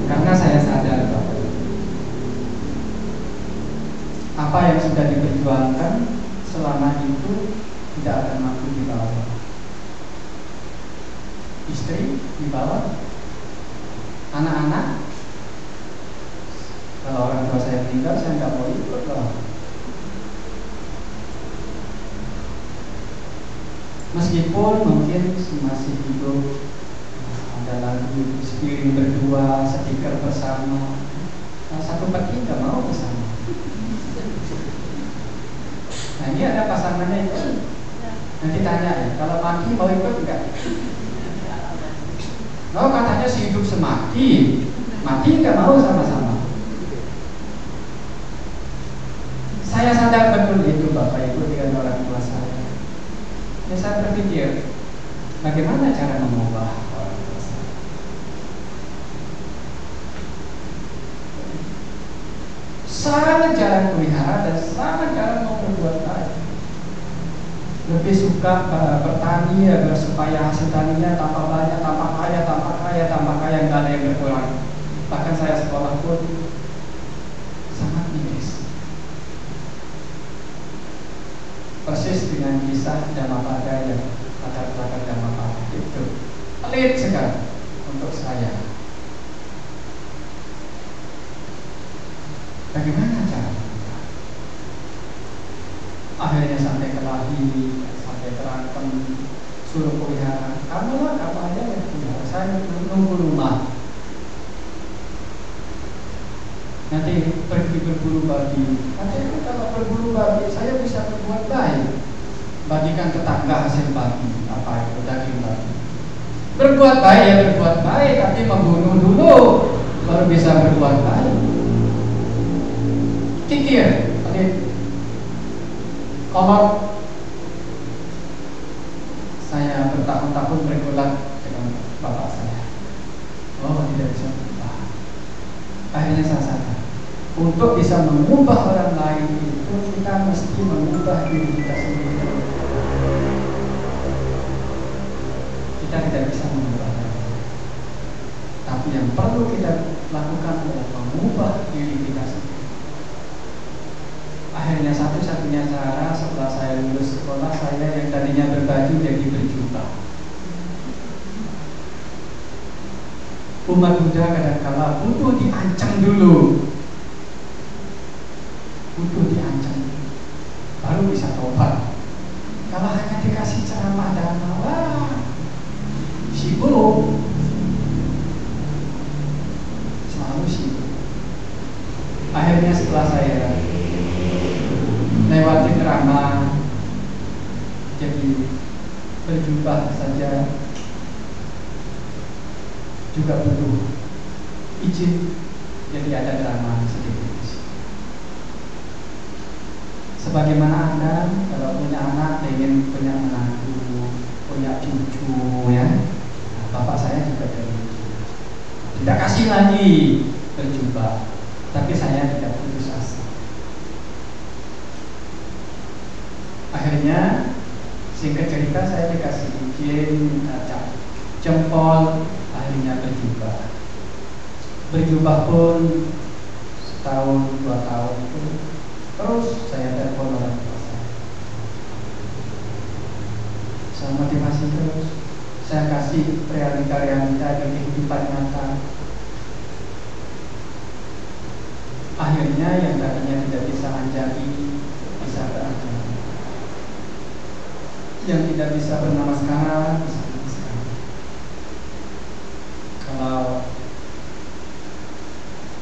Karena saya sadar bahwa apa yang sudah diperjuangkan selama itu tidak akan mampu dibawa. Istri dibawa, anak-anak. Kalau orang tua saya meninggal, saya nggak mau ikut loh. Meskipun mungkin masih hidup, ada lagu sepiring berdua, stiker bersama, satu peti nggak mau bersama. Nah ini ada pasangannya itu. Nanti tanya ya, kalau mati mau ikut enggak? Oh katanya si hidup semati, mati nggak mau sama-sama. Saya sadar betul itu Bapak Ibu dengan orang tua saya. Ya saya berpikir, bagaimana cara mengubah orang tua saya? Sangat jarang pelihara dan sangat jarang mau berbuat baik. Lebih suka bertani agar supaya hasil taninya tambah banyak, tambah kaya, tambah kaya, tambah kaya, nggak ada yang berkurang. Bahkan saya sekolah pun sangat miris. Persis dengan kisah Dhammapada yang latar belakang Dhammapada itu pelit sekali untuk saya. Bagaimana cara? Akhirnya sampai kelahi, sampai terantem, suruh pelihara. Kamu aja yang pelihara. Saya nunggu rumah. Nanti pergi berburu babi. Katanya kalau berburu babi saya bisa berbuat baik. Bagikan tetangga hasil babi. Apa itu daging babi. Berbuat baik ya berbuat baik, tapi membunuh dulu baru bisa berbuat baik. Kikir, kalau saya bertahun-tahun bergulat dengan bapak saya, oh tidak bisa berubah. Akhirnya saya sadar, untuk bisa mengubah orang lain itu kita mesti mengubah diri kita sendiri. Kita tidak bisa mengubah orang lain, tapi yang perlu kita lakukan adalah mengubah diri kita sendiri. Akhirnya satu-satunya cara setelah saya lulus sekolah, saya yang tadinya berbaju jadi berjubah. Umat Buddha kadang-kala butuh diancam dulu, butuh diancam baru bisa tobat. Kalau hanya dikasih ceramah dhamma, wah sibuk, selalu sibuk. Akhirnya setelah saya lewati ceramah jadi berjubah saja juga butuh izin, jadi ada ceramah sedikit. Sebagaimana Anda kalau punya anak ingin punya menantu, punya cucu ya, nah, bapak saya juga tidak kasih lagi berjubah, tapi saya tidak putus asa. Akhirnya singkat cerita saya dikasih izin cap jempol, akhirnya berjubah. Berjubah pun setahun 2 tahun itu terus saya telepon orang tua saya motivasi terus, saya kasih realita di kehidupan nyata. Akhirnya yang tadinya tidak bisa menjadi bisa berakhir. Yang tidak bisa bernamaskara bisa namaskara. Kalau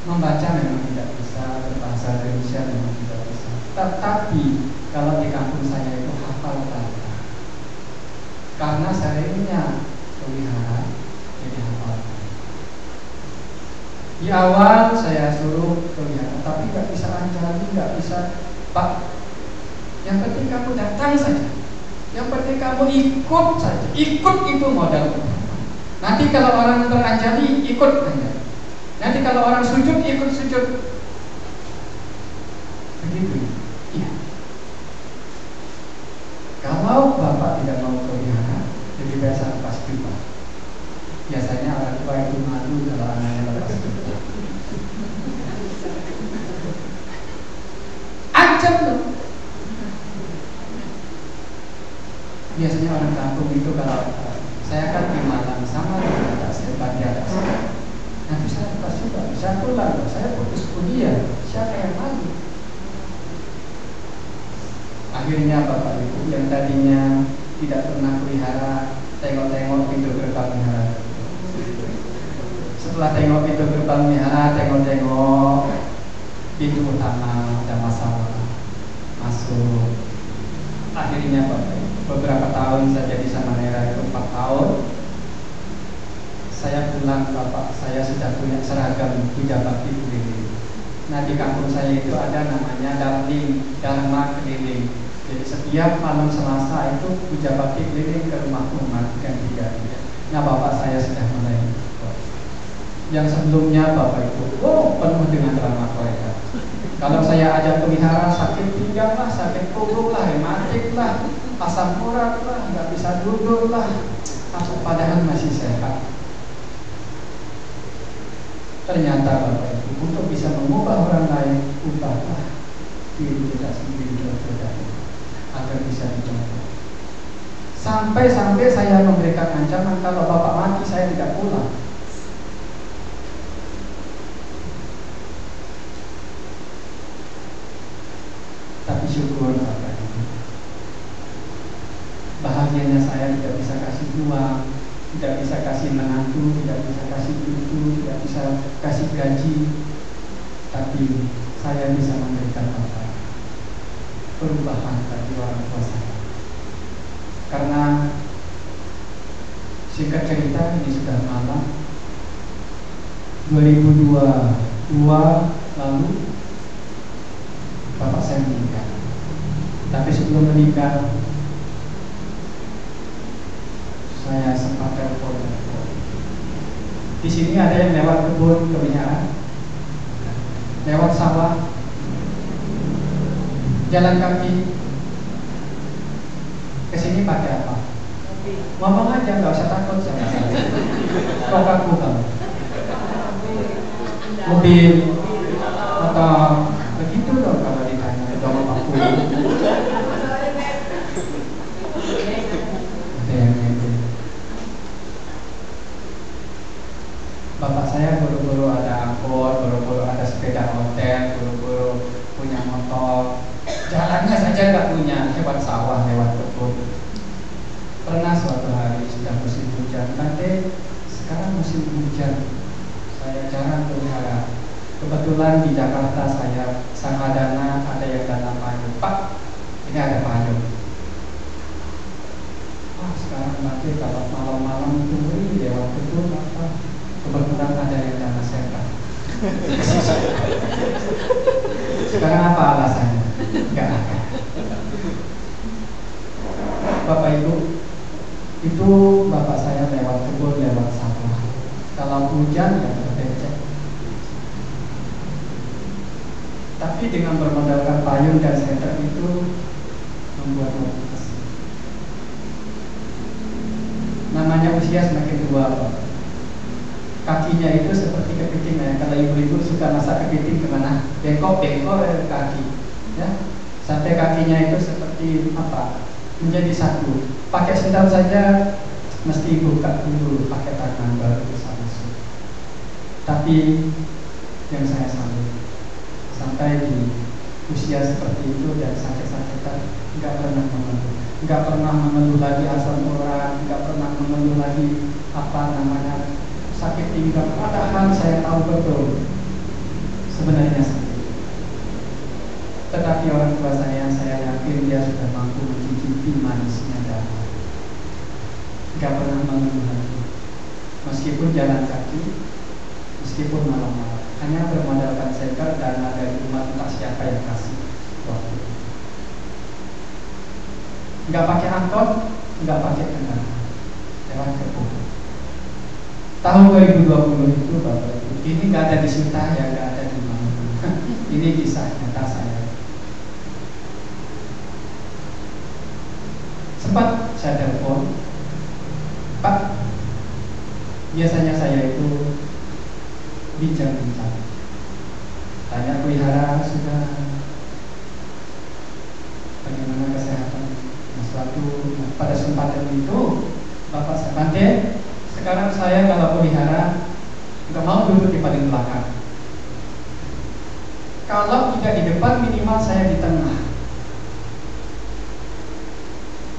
membaca memang tidak bisa, berbahasa Indonesia memang tidak bisa. Tetapi kalau di kampung saya itu hafal kata. Karena seringnya pelihara jadi hafal. Di awal saya suruh pelihara, tapi nggak bisa anjali, nggak bisa. Pak, yang penting kamu datang saja, yang penting kamu ikut saja. Ikut itu modal. Nanti kalau orang teranjali, ikut aja. Nanti kalau orang sujud, ikut sujud. Begitu. Iya. Kalau bapak tidak mau pelihara, lebih baik saya lepas pipa. Biasanya orang tua itu malu kalau anaknya lepas pipa. Ancam loh. Biasanya orang kampung itu kalau saya kan di Malang sama dengan atas tempat di atas. Nanti saya lepas juga, bisa pulang, saya putus kuliah, siapa yang malu? Akhirnya Bapak Ibu yang tadinya tidak pernah pelihara, tengok-tengok pintu gerbang wihara. Setelah tengok pintu gerbang wihara, tengok-tengok pintu utama, ada masalah, masuk. Akhirnya Bapak Ibu, beberapa tahun saya jadi samanera itu 4 tahun. Saya pulang, Bapak, saya sudah punya seragam puja bakti keliling. Nah di kampung saya itu ada namanya Darling, Dharma keliling. Jadi setiap malam Selasa itu puja bakti keliling ke rumah-rumah ganti-ganti. Nah Bapak saya sudah mulai. Yang sebelumnya Bapak Ibu, penuh dengan drama kolega. Kalau saya ajak pelihara, sakit pinggang lah, sakit punggung lah, rematik lah, asam urat lah, nggak bisa duduk lah, padahal masih sehat. Ternyata Bapak Ibu, untuk bisa mengubah orang lain, ubahlah diri kita sendiri terlebih agar bisa dicontoh. Sampai-sampai saya memberikan ancaman kalau Bapak mati saya tidak pulang. Tapi syukur Bapak Ibu, bahagianya saya tidak bisa kasih uang, tidak bisa kasih menantu, tidak bisa kasih cucu, tidak bisa kasih gaji, tapi saya bisa memberikan apa? Perubahan bagi orang tua saya. Karena singkat cerita ini sudah malam 2022 lalu bapak saya meninggal. Tapi sebelum meninggal saya sempat telepon. Di sini ada yang lewat kebun keminyaran, lewat sawah, jalan kaki ke sini pakai apa? Ngomong aja, nggak usah takut sama saya. Kok kaku kamu? Mobil atau begitu dong kalau ditanya ke dong aku. Bapak saya buru-buru ada angkot, buru-buru ada sepeda hotel, buru-buru punya motor. Jalannya saja nggak punya, lewat sawah, lewat kebun. Pernah suatu hari sudah musim hujan, nanti sekarang musim hujan, saya jarang pelihara. Kebetulan di Jakarta saya sama dana, ada yang dana payung. Pak, ini ada payung. Wah sekarang nanti kalau malam-malam itu lewat kebun apa? Kebetulan ada yang dana setan. Sekarang apa alasannya? Enggak ada. Bapak Ibu, itu bapak saya lewat kebun, lewat sawah. Kalau hujan ya berdecek. Tapi dengan bermodalkan payung dan setan itu membuat motivasi. Namanya usia semakin tua, Pak. Kakinya itu seperti kepiting ya. Kalau ibu-ibu suka masak kepiting kemana? Bengkok-bengkok kaki ya. Sampai kakinya itu seperti apa? Menjadi satu. Pakai sendal saja mesti buka dulu pakai tangan baru bisa masuk. Tapi yang saya salut, sampai di usia seperti itu dan sakit-sakitan nggak pernah mengeluh, nggak pernah mengeluh lagi asam urat, nggak pernah mengeluh lagi apa namanya sakit pinggang. Padahal saya tahu betul sebenarnya sakit. Tetapi orang tua saya yakin dia sudah mampu mencicipi manisnya darah. Gak pernah mengeluh lagi. Meskipun jalan kaki meskipun malam-malam, hanya bermodalkan seker dana dari umat entah siapa yang kasih waktu itu. Nggak pakai angkot, nggak pakai kendaraan, lewat kebun. Tahun 2020 itu Bapak Ibu, ini nggak ada di Suta ya, nggak ada di mana. Ini kisah nyata saya. Sempat saya telepon, Pak, biasanya saya itu bincang-bincang, tanya pelihara sudah, bagaimana kesehatan. Pada kesempatan itu Bapak saya Bante, sekarang saya kalau pelihara nggak mau duduk di paling belakang. Kalau tidak di depan, minimal saya di tengah.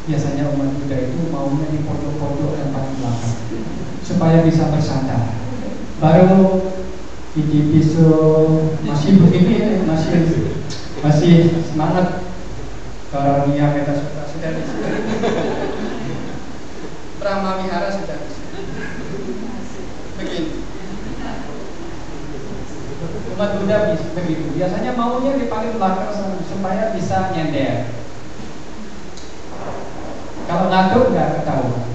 Biasanya umat Buddha itu maunya di pojok-pojok dan paling belakang supaya bisa bersandar. Baru di piso masih begini, masih semangat. Kalau dia kita sudah di sini. Brahma Wihara sudah di sini. Begini. Umat Buddha begitu. Biasanya maunya di paling belakang supaya bisa nyender. Kalau ngaduk nggak ketahuan.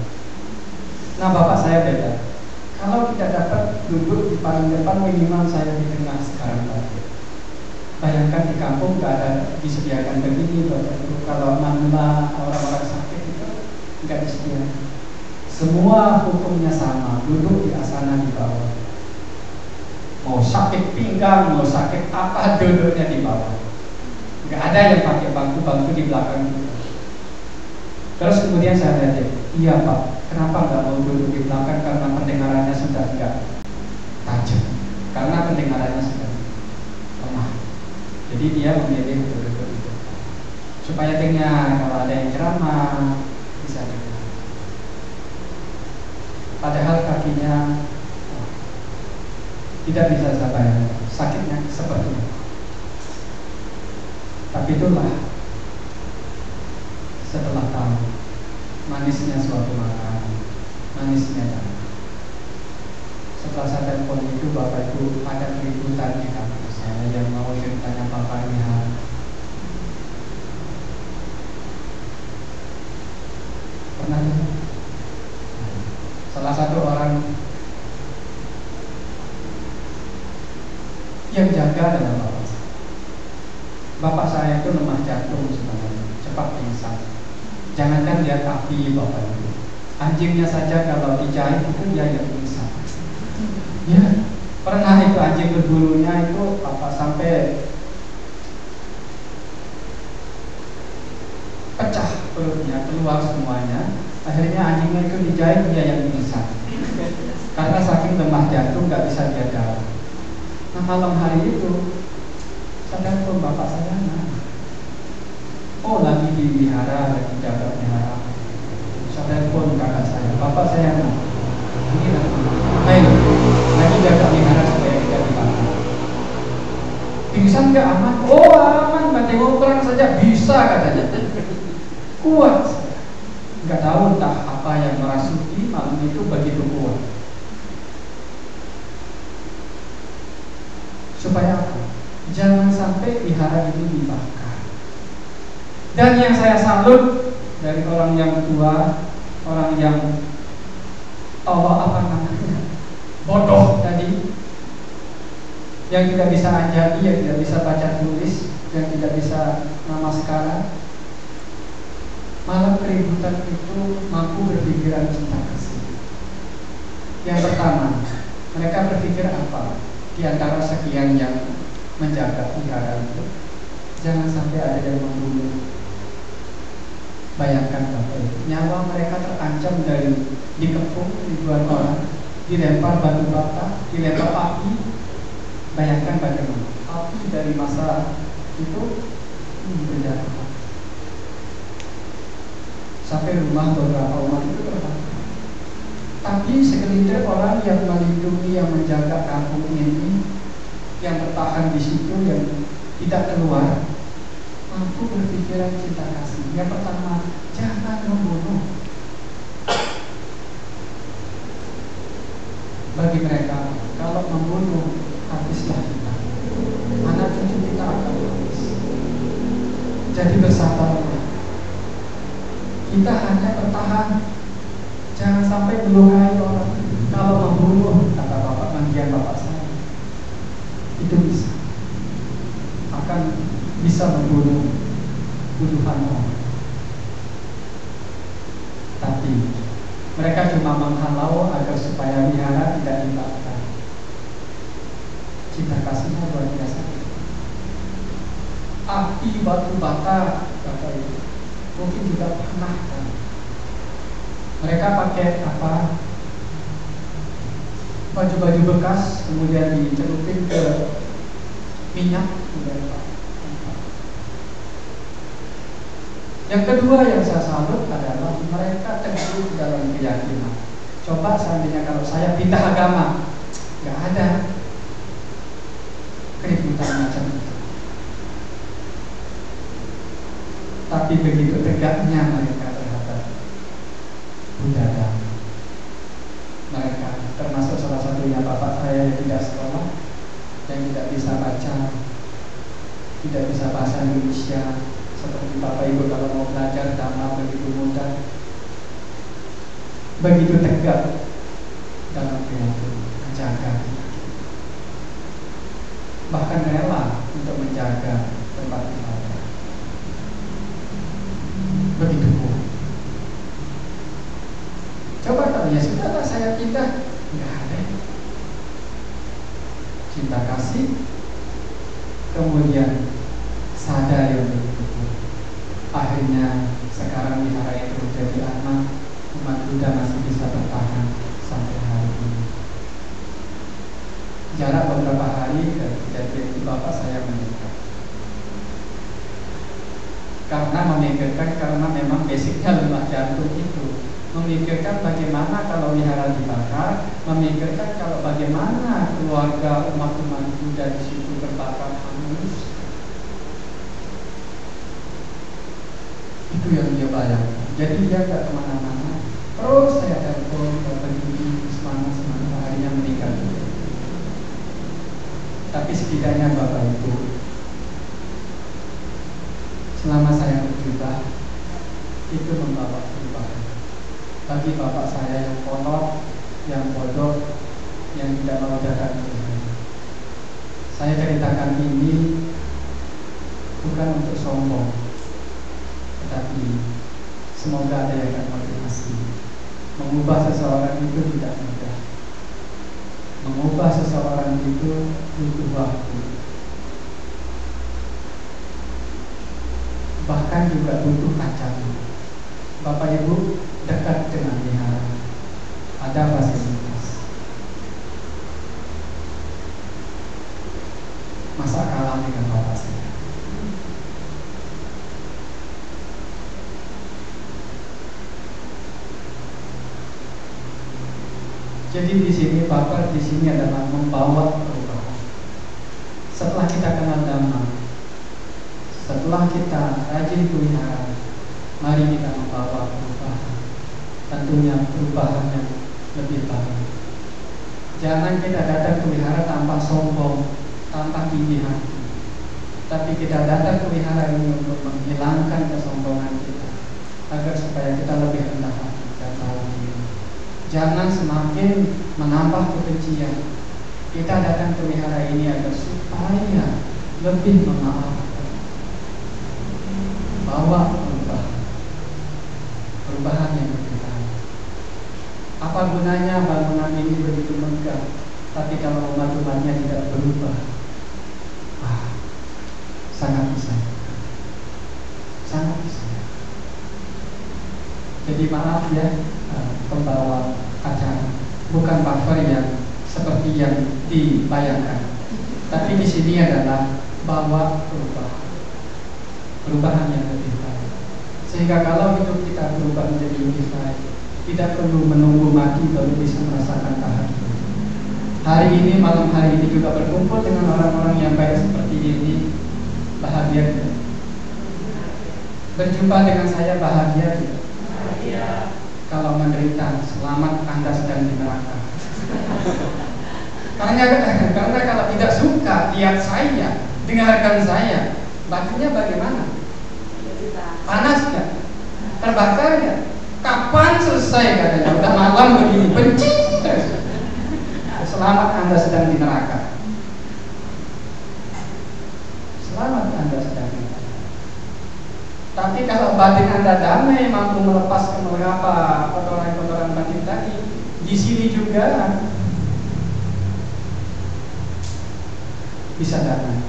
Nah, Bapak saya beda. Kalau tidak dapat duduk di paling depan, minimal saya di tengah sekarang Bapak. Bayangkan di kampung nggak ada disediakan begini Bapak Ibu. Kalau manula orang-orang sakit itu nggak disediakan. Semua hukumnya sama, duduk di asana di bawah. Mau sakit pinggang, mau sakit apa, duduknya di bawah. Nggak ada yang pakai bangku-bangku di belakang kita. Terus kemudian saya tanya, iya Pak, kenapa nggak mau duduk di belakang? Karena pendengarannya sudah nggak tajam, karena pendengarannya sudah lemah. Jadi dia memilih duduk itu supaya dengar kalau ada yang ceramah bisa dengar. Padahal kakinya tidak bisa saya bayangkan sakitnya seperti itu. Tapi itulah setelah tahu manisnya suatu makanan, manisnya dalam. Setelah saya telepon itu Bapak Ibu ada keributan di kampus saya yang mau ceritanya Bapak lihat. Pernah dengar? Salah satu orang yang jaga adalah bapak saya. Bapak saya itu lemah jantung sebenarnya, cepat pingsan. Jangankan dia api Bapak Ibu, anjingnya saja kalau dijahit itu dia yang pingsan. Ya, pernah itu anjing berbulunya itu apa sampai pecah perutnya, keluar semuanya. Akhirnya anjingnya itu dijahit, dia yang pingsan. Karena saking lemah jantung nggak bisa dia jalan. Nah, malam hari itu sadar pun bapak saya oh lagi di wihara, lagi jaga wihara. Sadar pun kakak saya, bapak saya ini lagi jaga wihara supaya tidak dibakar. Pingsan nggak aman? Oh aman, banting perang saja bisa katanya. Kuat saya. Nggak tahu entah apa yang merasuki malam itu begitu kuat. Supaya apa? Jangan sampai wihara ini dibakar. Dan yang saya salut dari orang yang tua, orang yang bodoh tadi, yang tidak bisa anjani, yang tidak bisa baca tulis, yang tidak bisa namaskara, malam keributan itu mampu berpikiran cinta kasih. Yang pertama, mereka berpikir apa? Di antara sekian yang menjaga wihara itu, jangan sampai ada yang membunuh. Bayangkan Bapak Ibu, nyawa mereka terancam dari dikepung ribuan orang, dilempar batu bata, dilempar api. Bayangkan bagaimana api dari masa itu berjalan sampai rumah beberapa umat itu terbakar. Tapi segelintir orang yang melindungi, yang menjaga kampung ini, yang bertahan di situ, yang tidak keluar, mampu berpikiran cinta kasih. Yang pertama, jangan membunuh. Bagi mereka, kalau membunuh, habislah kita. Anak cucu kita akan habis. Jadi bersabarlah. Kita hanya bertahan. Jangan sampai melukai orang. Kalau membunuh, kata bapak mandian bapak saya, itu akan bisa membunuh puluhan orang. Tapi mereka cuma menghalau agar supaya wihara tidak dibakar. Cinta kasihnya luar biasa. Api batu bata, kata itu. Mungkin juga pernah kan. Mereka pakai apa? Baju-baju bekas, kemudian dicelupin ke minyak, kemudian yang kedua yang saya salut adalah mereka teguh dalam keyakinan. Coba seandainya kalau saya pindah agama, nggak ada keributan macam itu. Tapi begitu tegaknya mereka terhadap budaya. Mereka termasuk salah satunya bapak saya yang tidak sekolah, yang tidak bisa baca, tidak bisa bahasa Indonesia. Seperti bapak ibu kalau mau belajar dhamma begitu mudah, begitu tegak dalam keyakinan, menjaga, bahkan rela untuk menjaga tempat ibadah. Begitu pun. Coba kalau ya sudahlah saya pindah, nggak ada. Cinta kasih, kemudian sadar yang begitu. Akhirnya sekarang wihara itu menjadi anak umat Buddha masih bisa bertahan sampai hari ini. Jarak beberapa hari dari itu bapak saya menikah. Karena memikirkan, karena memang basicnya lemah jantung itu, memikirkan bagaimana kalau wihara dibakar, memikirkan kalau bagaimana keluarga umat-umat Buddha di situ terbakar hangus. Itu yang dia bayangkan. Jadi dia gak kemana-mana. Terus saya telepon, begini, semangat harinya meninggal. Tapi setidaknya bapak ibu, selama saya berjubah, itu membawa perubahan. Bagi bapak saya yang kolot, yang bodoh, yang tidak mau jaga Tuhan. Saya ceritakan ini bukan untuk sombong, tetapi semoga ada yang termotivasi. Mengubah seseorang itu tidak mudah. Mengubah seseorang itu butuh waktu. Bahkan juga butuh ancaman. Bapak Ibu dekat dengan wihara, ada fasilitas. Masa kalah dengan bapak saya? Jadi di sini bapak di sini adalah membawa perubahan. Setelah kita kenal Dhamma, setelah kita rajin wihara, mari kita membawa perubahan. Tentunya perubahan yang lebih baik. Jangan kita datang ke wihara tanpa sombong, tanpa tinggi hati. Tapi kita datang ke wihara ini untuk menghilangkan kesombongan kita, agar supaya kita lebih rendah hati dan tahu diri. Jangan semakin menambah kebencian. Kita datang ke wihara ini agar supaya lebih memaafkan, bawa perubahan yang lebih baik. Apa gunanya bangunan ini begitu megah, tapi kalau umat-umatnya tidak berubah, sangat disayangkan. Sangat disayangkan. Jadi maaf ya, pembawa acara, bukan buffer yang seperti yang dibayangkan. Tapi di sini adalah bawa perubahan yang lebih baik. Sehingga kalau hidup kita berubah menjadi lebih baik, tidak perlu menunggu mati baru bisa merasakan kebahagiaan. Hari ini, malam hari ini juga berkumpul dengan orang-orang yang baik seperti ini, bahagia tidak? Berjumpa dengan saya bahagia tidak? Bahagia. Kalau menderita, selamat Anda sedang di neraka. Karena kalau tidak suka lihat saya, dengarkan saya, batinnya bagaimana? Panas nggak? Terbakar nggak? Kapan selesai katanya? Udah malam begini, benci. Selamat Anda sedang di neraka. Selamat Anda sedang di neraka. Tapi kalau batin Anda damai, mampu melepaskan beberapa kotoran-kotoran batin tadi, di sini juga bisa damai,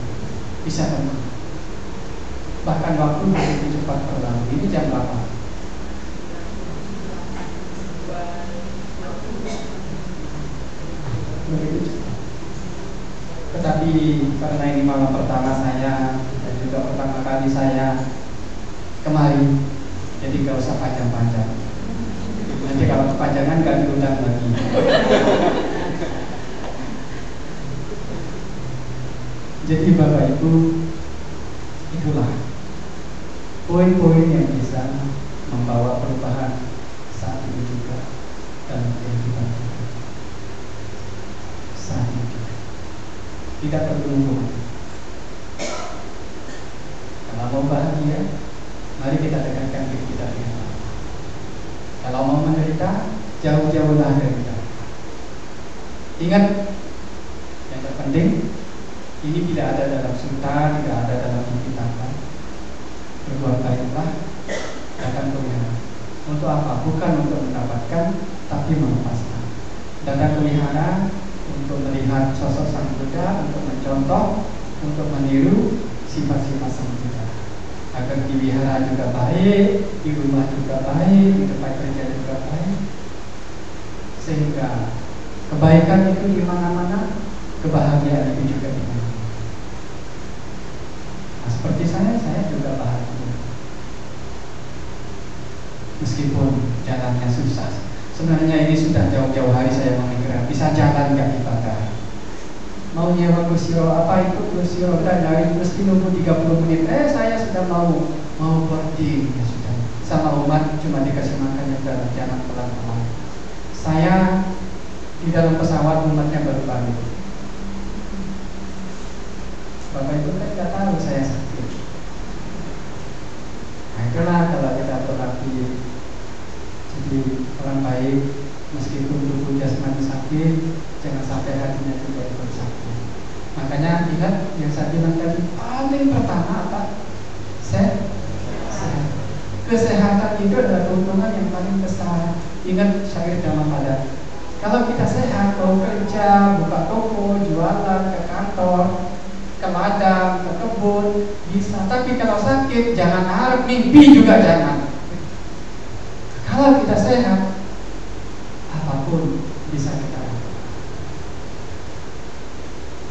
bisa tenang. Bahkan waktu begitu cepat berlalu. Ini jam berapa? Begitu cepat. Tetapi karena ini malam pertama saya dan juga pertama kali saya kemari, jadi gak usah panjang-panjang. Nanti kalau kepanjangan gak diundang lagi. Jadi Bapak Ibu, itulah poin-poin yang bisa membawa perubahan saat ini juga dalam kehidupan kita. Saat ini juga tidak perlu nunggu. Kalau mau bahagia, mari kita dekatkan diri kita dengan Allah. Kalau mau menderita, jauh-jauhlah dari kita. Ingat, yang terpenting, ini tidak ada dalam sunnah, tidak ada dalam kitab. Berbuat baiklah, datang pelihara. Untuk apa? Bukan untuk mendapatkan, tapi melepaskan. Datang pelihara untuk melihat sosok Sang Buddha, untuk mencontoh, untuk meniru sifat-sifat Sang Buddha. Agar di wihara juga baik, di rumah juga baik, di tempat kerja juga baik. Sehingga kebaikan itu di mana-mana, kebahagiaan itu juga di mana. Nah, seperti saya juga bahagia. Meskipun jalannya susah. Sebenarnya ini sudah jauh-jauh hari saya memikirkan bisa jalan nggak ibadah. Mau nyewa kursi roda, apa itu kursi roda dari mesti nunggu 30 menit. Saya sudah mau boarding ya sudah. Sama umat cuma dikasih makan yang jalan pelan-pelan. Saya di dalam pesawat umatnya baru balik. Bapak Ibu kan nggak tahu saya sakit. Nah itulah kalau kita berbakti jadi orang baik, meskipun tubuh jasmani sakit, jangan sampai hatinya juga ikut sakit. Makanya ingat yang saya bilang tadi, paling pertama apa? Sehat. Kesehatan itu adalah keuntungan yang paling besar. Ingat syair Dhammapada. Kalau kita sehat, mau kerja, buka toko, jualan, ke kantor, ke ladang, ke kebun, bisa. Tapi kalau sakit, jangan harap, mimpi juga jangan. Kalau kita sehat, apapun bisa kita lakukan.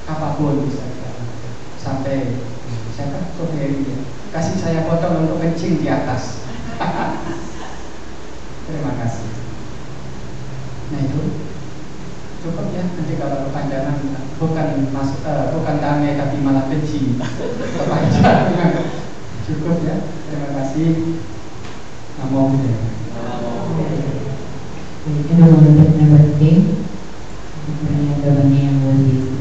Apapun bisa kita lakukan. Sampai siapa? Soheri kasih saya botol untuk kencing di atas. Terima kasih. Nah itu cukup ya. Nanti kalau kepanjangan bukan damai tapi malah benci. Kepanjangan cukup ya. Terima kasih. Namo Buddhaya. Itu menurutnya penting jawabannya yang wajib.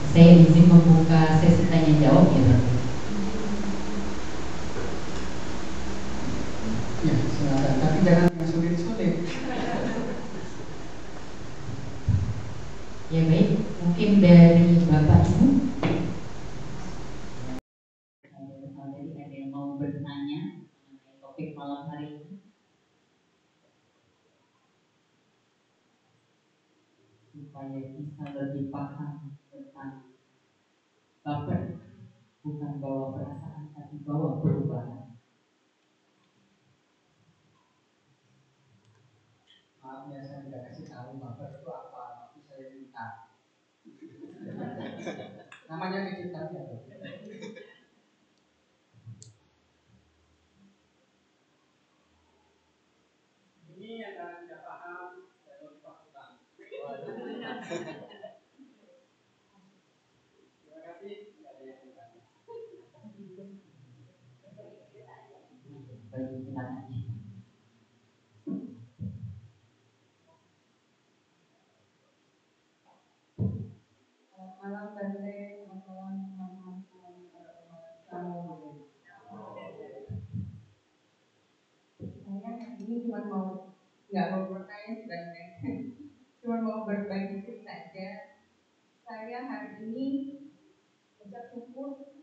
Saya izin membuka sesi tanya jawab ya. Ya silakan. Tapi jangan yang sulit-sulit. Ya baik, mungkin dari Bapak Ibu ada yang mau bertanya mengenai topik malam hari ini. Supaya bisa lebih paham tentang baper, bukan bawa perasaan tapi bawa perubahan. Maaf ya saya tidak kasih tahu baper itu apa, tapi saya minta. Namanya diceritakan ya. Ini yang tidak paham, saya mau dipaksakan. Terima kasih. Tidak ada yang bertanya. Baik, silakan. Malam Bante, malam saya hari ini cuma nggak mau bertanya sih Bante, cuma mau berbagi cerita aja. Saya hari ini ucap syukur.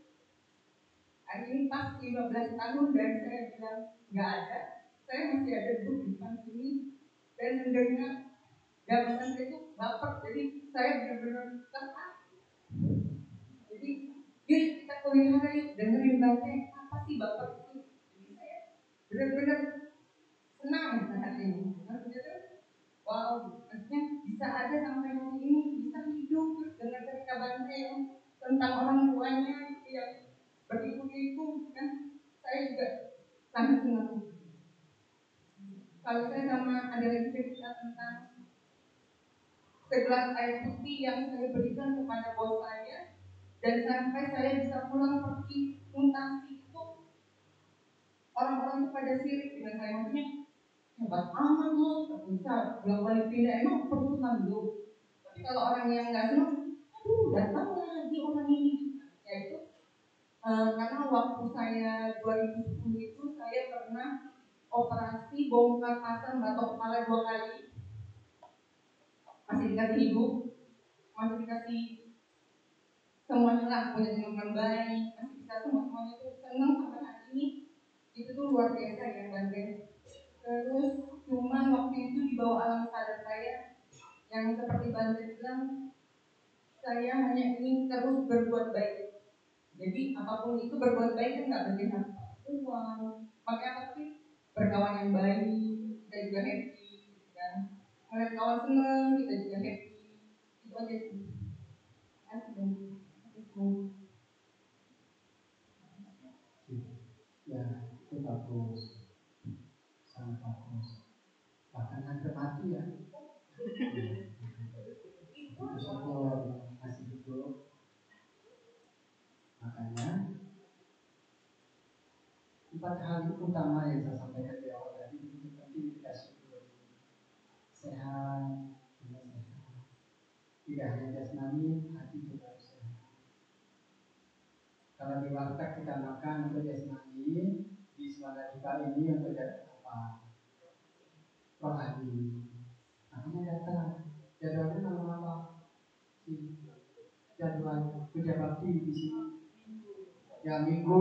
Hari ini pas 15 tahun dan saya bilang nggak ada, saya masih ada duduk di depan sini dan mendengar jawaban saya itu baper, jadi saya benar-benar tertarik. Jadi yuk kita pelihara, yuk dengerin Bante, apa sih baper itu? Jadi saya benar-benar senang saat ini. Maksudnya wow, maksudnya bisa ada sampai hari ini, bisa hidup terus dengar cerita Bante yang tentang orang tuanya yang beribu-ibu, kan? Saya juga sangat senang. Kalau saya sama ada lagi cerita tentang segelas air putih yang saya berikan kepada bos saya dan sampai saya bisa pulang pergi mutasi itu, orang-orang itu pada sirik dengan saya, maksudnya hebat amat lo, bisa bolak-balik pindah, emang perusahaan lo. Tapi kalau orang yang nggak senang, aduh datang lagi orang ini, ya itu karena waktu saya 2010 itu saya pernah operasi bongkar pasang batok kepala 2 kali, masih dikasih hidup, masih dikasih semuanya lah, punya teman baik, masih bisa semuanya itu senang sampai hari ini. Itu tuh luar biasa ya Bante. Terus cuman waktu itu di bawah alam sadar saya yang seperti Bante bilang, saya hanya ingin terus berbuat baik. Jadi apapun itu berbuat baik kan nggak mesti harus uang, pakai apa sih, berkawan yang baik, kita juga happy, kan? Ngeliat kawan seneng, kita juga happy. Itu aja sih. Ya, itu bagus, sangat bagus. Bahkan hampir mati ya. Bersyukur masih hidup. Makanya 4 hal utama yang saya sampaikan di awal tadi itu penting kita syukur. Sehat, sehat. Tidak hanya jasmani, hati juga harus sehat. Kalau di warteg kita makan untuk jasmani, di Swadadipa ini untuk apa? Rohani. Makanya datang. Jadwalnya malam apa? Jadwal kerja bakti di sini. Ya minggu,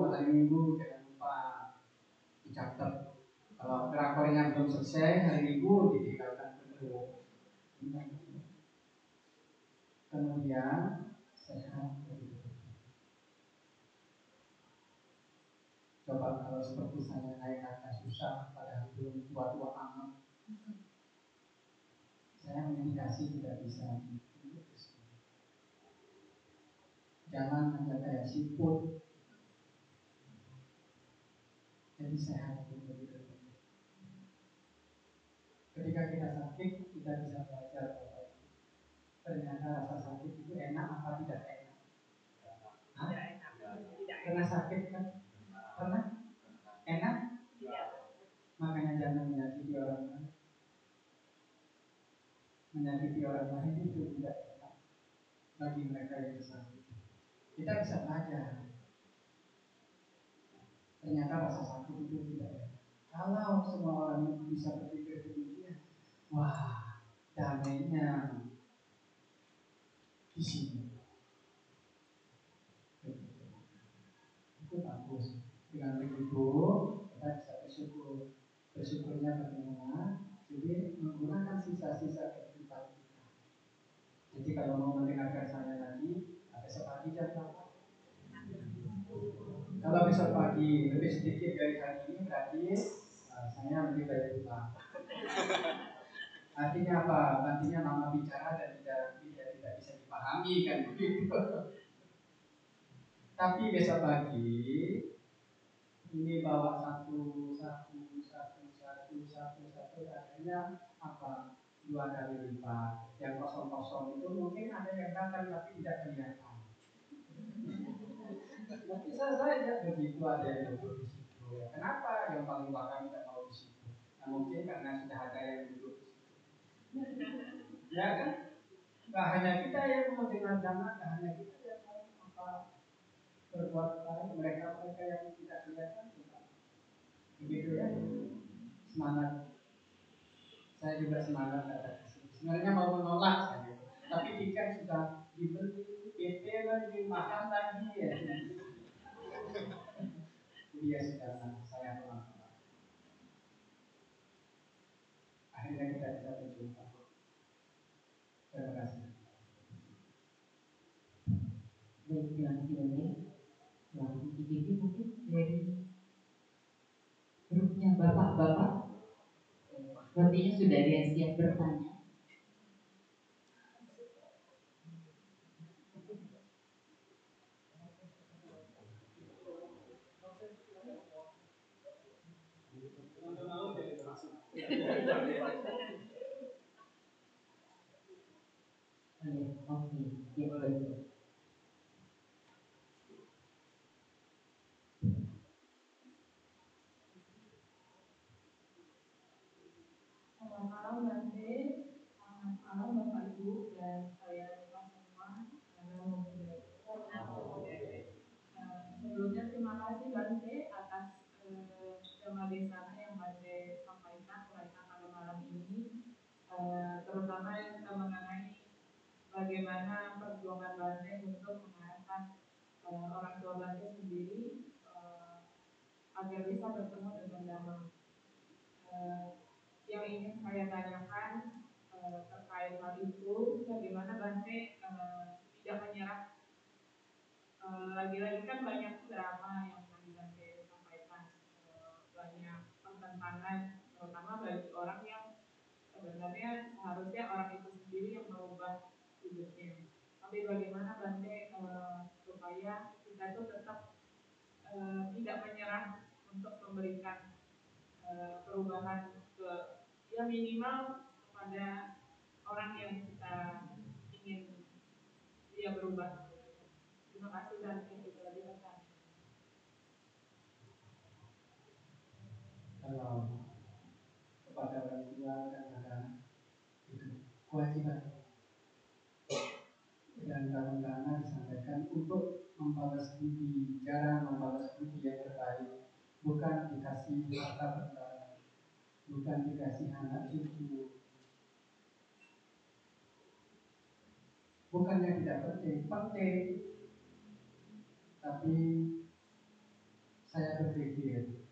hari minggu jangan lupa dicatat. Kalau rakornya belum selesai hari minggu ditinggalkan dulu. Kemudian sehat. Coba kalau seperti saya naik kata susah padahal belum tua-tua amat. Saya meditasi tidak bisa. Jangan hanya kayak siput. Jadi sehat betul-betul. Ketika kita sakit, kita bisa belajar bahwa ternyata rasa sakit itu enak apa tidak enak. Tidak enak. Pernah sakit kan? Pernah? Enak? Tidak. Makanya jangan menyakiti orang lain. Menyakiti orang lain itu tidak enak bagi mereka yang sakit. Kita bisa belajar. Ternyata rasa sakit itu tidak enak. Kalau semua orang bisa berpikir demikian, wah, damainya di sini. Itu bagus. Dengan begitu kita bisa bersyukur. Bersyukurnya bagaimana? Jadi menggunakan sisa-sisa kehidupan kita. Jadi kalau mau mendengarkan saya lagi, besok pagi jam berapa? Kalau besok pagi lebih sedikit dari hari ini berarti saya lebih baik pulang. Artinya apa? Artinya lama bicara dan tidak bisa dipahami kan begitu. Tapi besok pagi ini bawa satu akhirnya apa? 2 kali lipat. Yang kosong-kosong itu mungkin ada yang datang tapi tidak kelihatan. Bisa saja begitu ada yang duduk di situ. Kenapa yang paling belakang tidak mau di situ? Nah, mungkin karena sudah ada yang duduk di situ. Ya kan? Nggak hanya kita yang mau dengar dana, nggak hanya kita yang mau berbuat baik, mereka yang tidak kelihatan juga. Begitu ya, semangat. Saya juga semangat datang ke sini. Sebenarnya mau menolak saya, tapi tiket sudah dibeli, PT lagi, makan lagi ya. Jadi ya sudah, saya menolak. Akhirnya kita bisa berjumpa. Terima kasih. Baik, terima kasih banyak. Yang ITB mungkin dari grupnya bapak-bapak, sepertinya sudah ada yang siap bertanya. Oke, ya baik. Selamat malam Bante, selamat malam Bapak Ibu dan saya semua. Sebelumnya terima kasih Bante atas tema desana yang Bante sampaikan pada malam ini, terutama yang mengenai bagaimana perjuangan Bante untuk mengarahkan orang tua Bante sendiri agar bisa bertemu dengan Dhamma. Yang ingin saya tanyakan terkait hal itu, bagaimana Bante tidak menyerah. Lagi-lagi kan banyak drama yang tadi Bante sampaikan, banyak pertentangan, terutama bagi orang yang sebenarnya seharusnya orang itu sendiri yang merubah hidupnya. Tapi bagaimana Bante supaya kita tuh tetap tidak menyerah untuk memberikan perubahan ke ya minimal kepada orang yang kita ingin dia berubah. Terima kasih Bante, itu lagi pesan. Kalau kepada orang tua dan anak itu kewajiban. Dan kadang-kadang disampaikan untuk membalas budi, cara membalas budi yang terbaik, bukan dikasih harta benda, bukan dikasih anak cucu, bukannya tidak penting, penting. Tapi saya berpikir,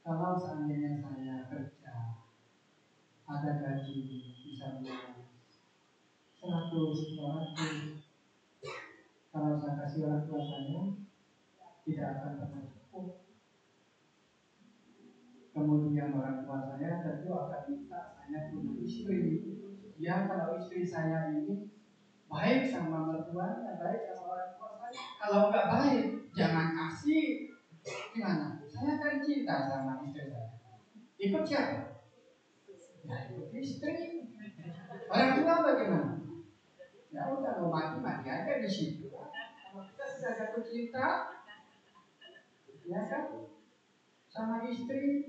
kalau seandainya saya kerja, ada gaji misalnya 100, 200, kalau saya kasih orang tua saya, tidak akan pernah cukup. Kemudian orang tua saya tentu akan minta saya punya istri. Ya kalau istri saya ini baik sama mertuanya, baik sama orang tua saya. Kalau nggak baik, jangan kasih. Gimana? Saya kan cinta sama istri saya. Ikut siapa? Ya ikut istri. Orang tua bagaimana? Ya udah mau mati aja di situ. Kalau kita sudah jatuh cinta, ya kan? Sama istri,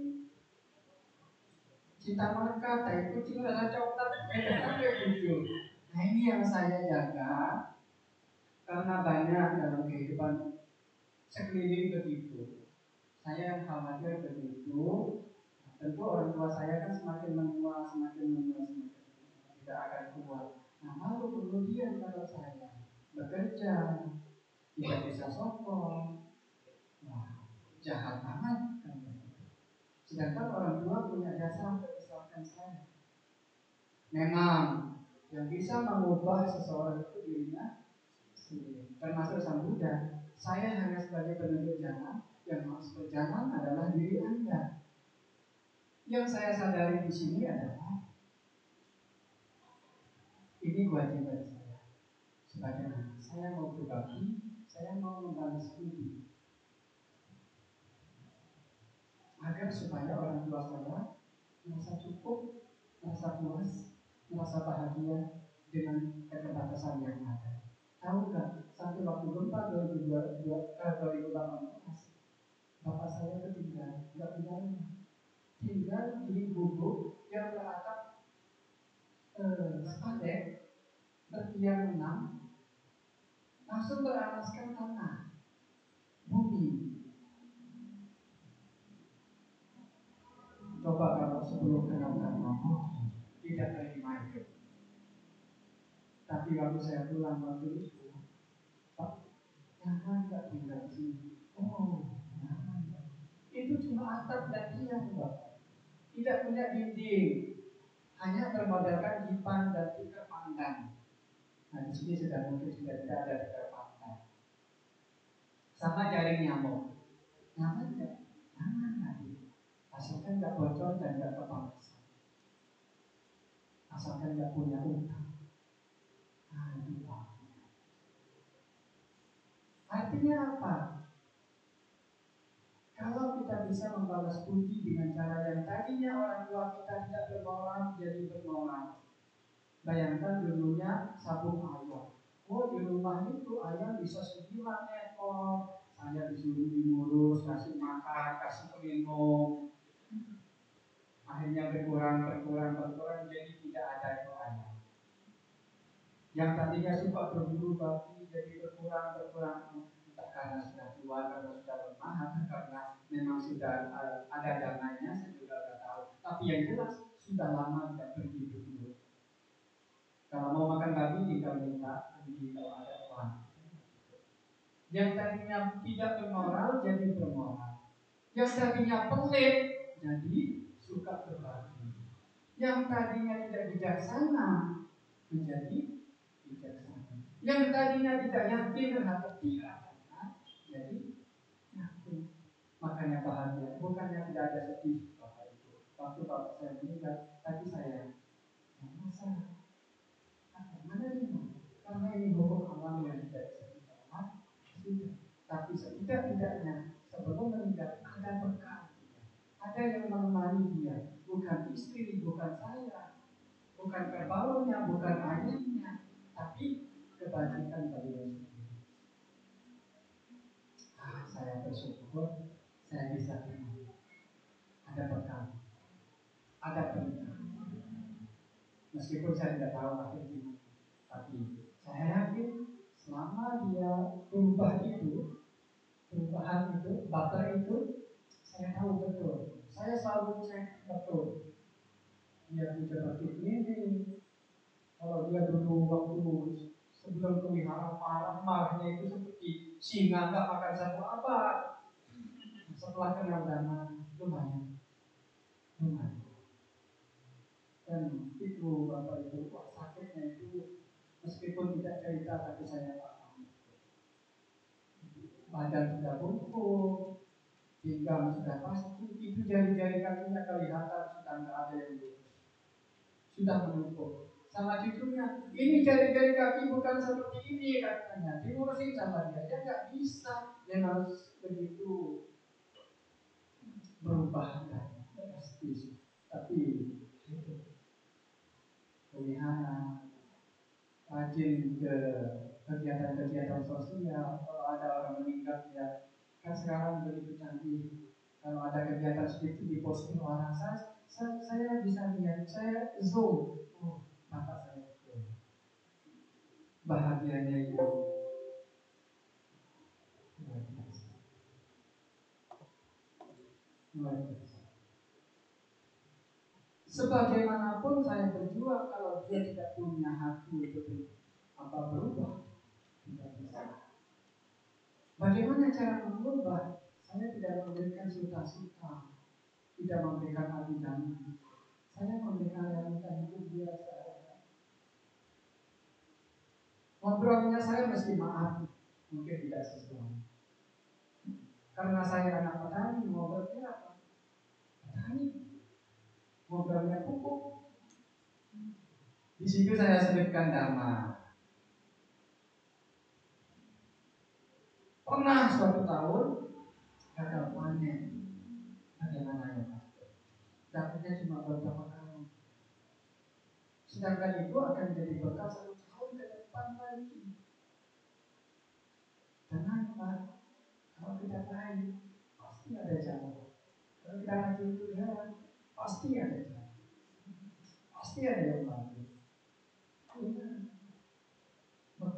cinta maka, tai kucing rasa coklat, sampai muncul. Nah ini yang saya jaga, karena banyak dalam kehidupan sekeliling begitu. Saya yang khawatir begitu. Tentu orang tua saya kan semakin menua, semakin tidak akan kuat. Nah lalu kemudian kalau saya bekerja, tidak bisa sokong, wah jahat banget kan. Sedangkan orang tua punya jasa membesarkan saya. Memang yang bisa mengubah seseorang itu dirinya sendiri, termasuk Sang Buddha. Saya hanya sebagai penunjuk jalan, yang harus berjalan adalah diri Anda. Yang saya sadari di sini adalah ini kewajiban saya. Sebagaimana saya mau berbagi, saya mau membalas budi, agar supaya orang tua saya merasa cukup, merasa puas, merasa bahagia dengan keterbatasan yang ada. Tahu nggak, sampai waktu gempa 2018, bapak saya ketinggalan, nggak punya rumah, tinggal di gubuk yang beratap spandek, dia menang, langsung beralaskan tanah, bumi. Coba kalau sebelum kenal karma, tidak terima itu. Tapi waktu saya pulang waktu itu, Pak, jangan nggak tinggal di sini. Oh, jangan. Itu cuma atap dan tiang, Pak. Tidak punya dinding, hanya bermodalkan dipan dan tikar pandan. Nah, di sini sudah mungkin sudah tidak ada tikar pandan. Sama jaring nyamuk. Nyaman nggak? Nyaman lagi. Asalkan nggak bocor dan nggak kepanasan. Asalkan nggak punya utang. Nah, itu Pak. Artinya apa? Kalau kita bisa membalas budi dengan cara yang tadinya orang tua kita tidak bermoral jadi bermoral. Bayangkan dulunya sabung ayam. Oh, di rumah itu ayam bisa 9 ekor. Saya disuruh diurus, kasih makan, kasih minum. Akhirnya berkurang jadi tidak ada ekor ayam. Yang tadinya suka berburu babi jadi berkurang. Entah karena sudah tua, karena sudah lemah, atau karena memang sudah ada dananya, saya juga tidak tahu. Tapi yang jelas sudah lama tidak pergi berburu. Kalau mau makan babi tinggal minta pergi kalau ada uang. Yang tadinya tidak bermoral jadi bermoral. Yang tadinya pelit jadi suka berbagi. Yang tadinya tidak bijaksana menjadi bijaksana. Yang tadinya tidak yakin terhadap Tuhan jadi yakin. Makanya bahagia. Bukannya tidak ada sedih bapak itu. Waktu bapak saya meninggal, tapi saya masa mana ini? Karena ini hukum alam yang tidak bisa ditolak. Tapi setidak-tidaknya sebelum meninggal ada bekal. Ada yang menemani dia. Bukan istri, bukan saya, bukan kerbaunya, bukan ayahnya, tapi kebajikan beliau sendiri. Saya bersyukur saya bisa terima. Ada bekal, ada perintah. Meskipun saya tidak tahu akhirnya, tapi saya yakin selama dia berubah itu, perubahan itu, baper itu, saya tahu betul. Saya selalu cek betul. Dia seperti ini. Kalau dia dulu waktu sebelum pelihara marahnya itu seperti singa nggak makan satu abad. Setelah kenal dhamma lumayan. Dan itu bapak itu sakitnya itu meskipun tidak cerita tapi saya paham. Badan sudah bungkuk, pinggang sudah pasti, itu jari-jari kakinya kelihatan sudah nggak ada yang lurus, sudah menumpuk. Sama cucunya, ini jari-jari kaki bukan seperti ini katanya, diurusin sama dia nggak bisa, dia harus begitu berubah dan drastis. Tapi itu pelihara, rajin ke kegiatan-kegiatan sosial. Kalau ada orang meninggal ya kan sekarang begitu canggih. Kalau ada kegiatan seperti di posting orang saya bisa lihat, saya zoom. Oh, bapak saya itu bahagianya itu luar biasa. Luar biasa. Sebagaimanapun saya berjuang, kalau dia tidak punya hati untuk berubah, tidak bisa. Bagaimana cara mengubah? Saya tidak memberikan suka-suka, tidak memberikan adu-adu. Saya memberikan realita hidup biasa. Ngobrolnya saya mesti maaf, mungkin tidak sesuai. Karena saya anak petani, ngobrolnya apa? Petani. Ngobrolnya pupuk. Di situ saya sebutkan dhamma. Pernah suatu tahun gagal panen. Bagaimana ya Pak? Dapatnya cuma beberapa kali. Sedangkan itu akan jadi bekal 1 tahun ke depan lagi. Tenang Pak, kalau kita baik pasti ada jalan. Kalau kita rajin berjalan pasti ada jalan. Pasti ada yang bagus.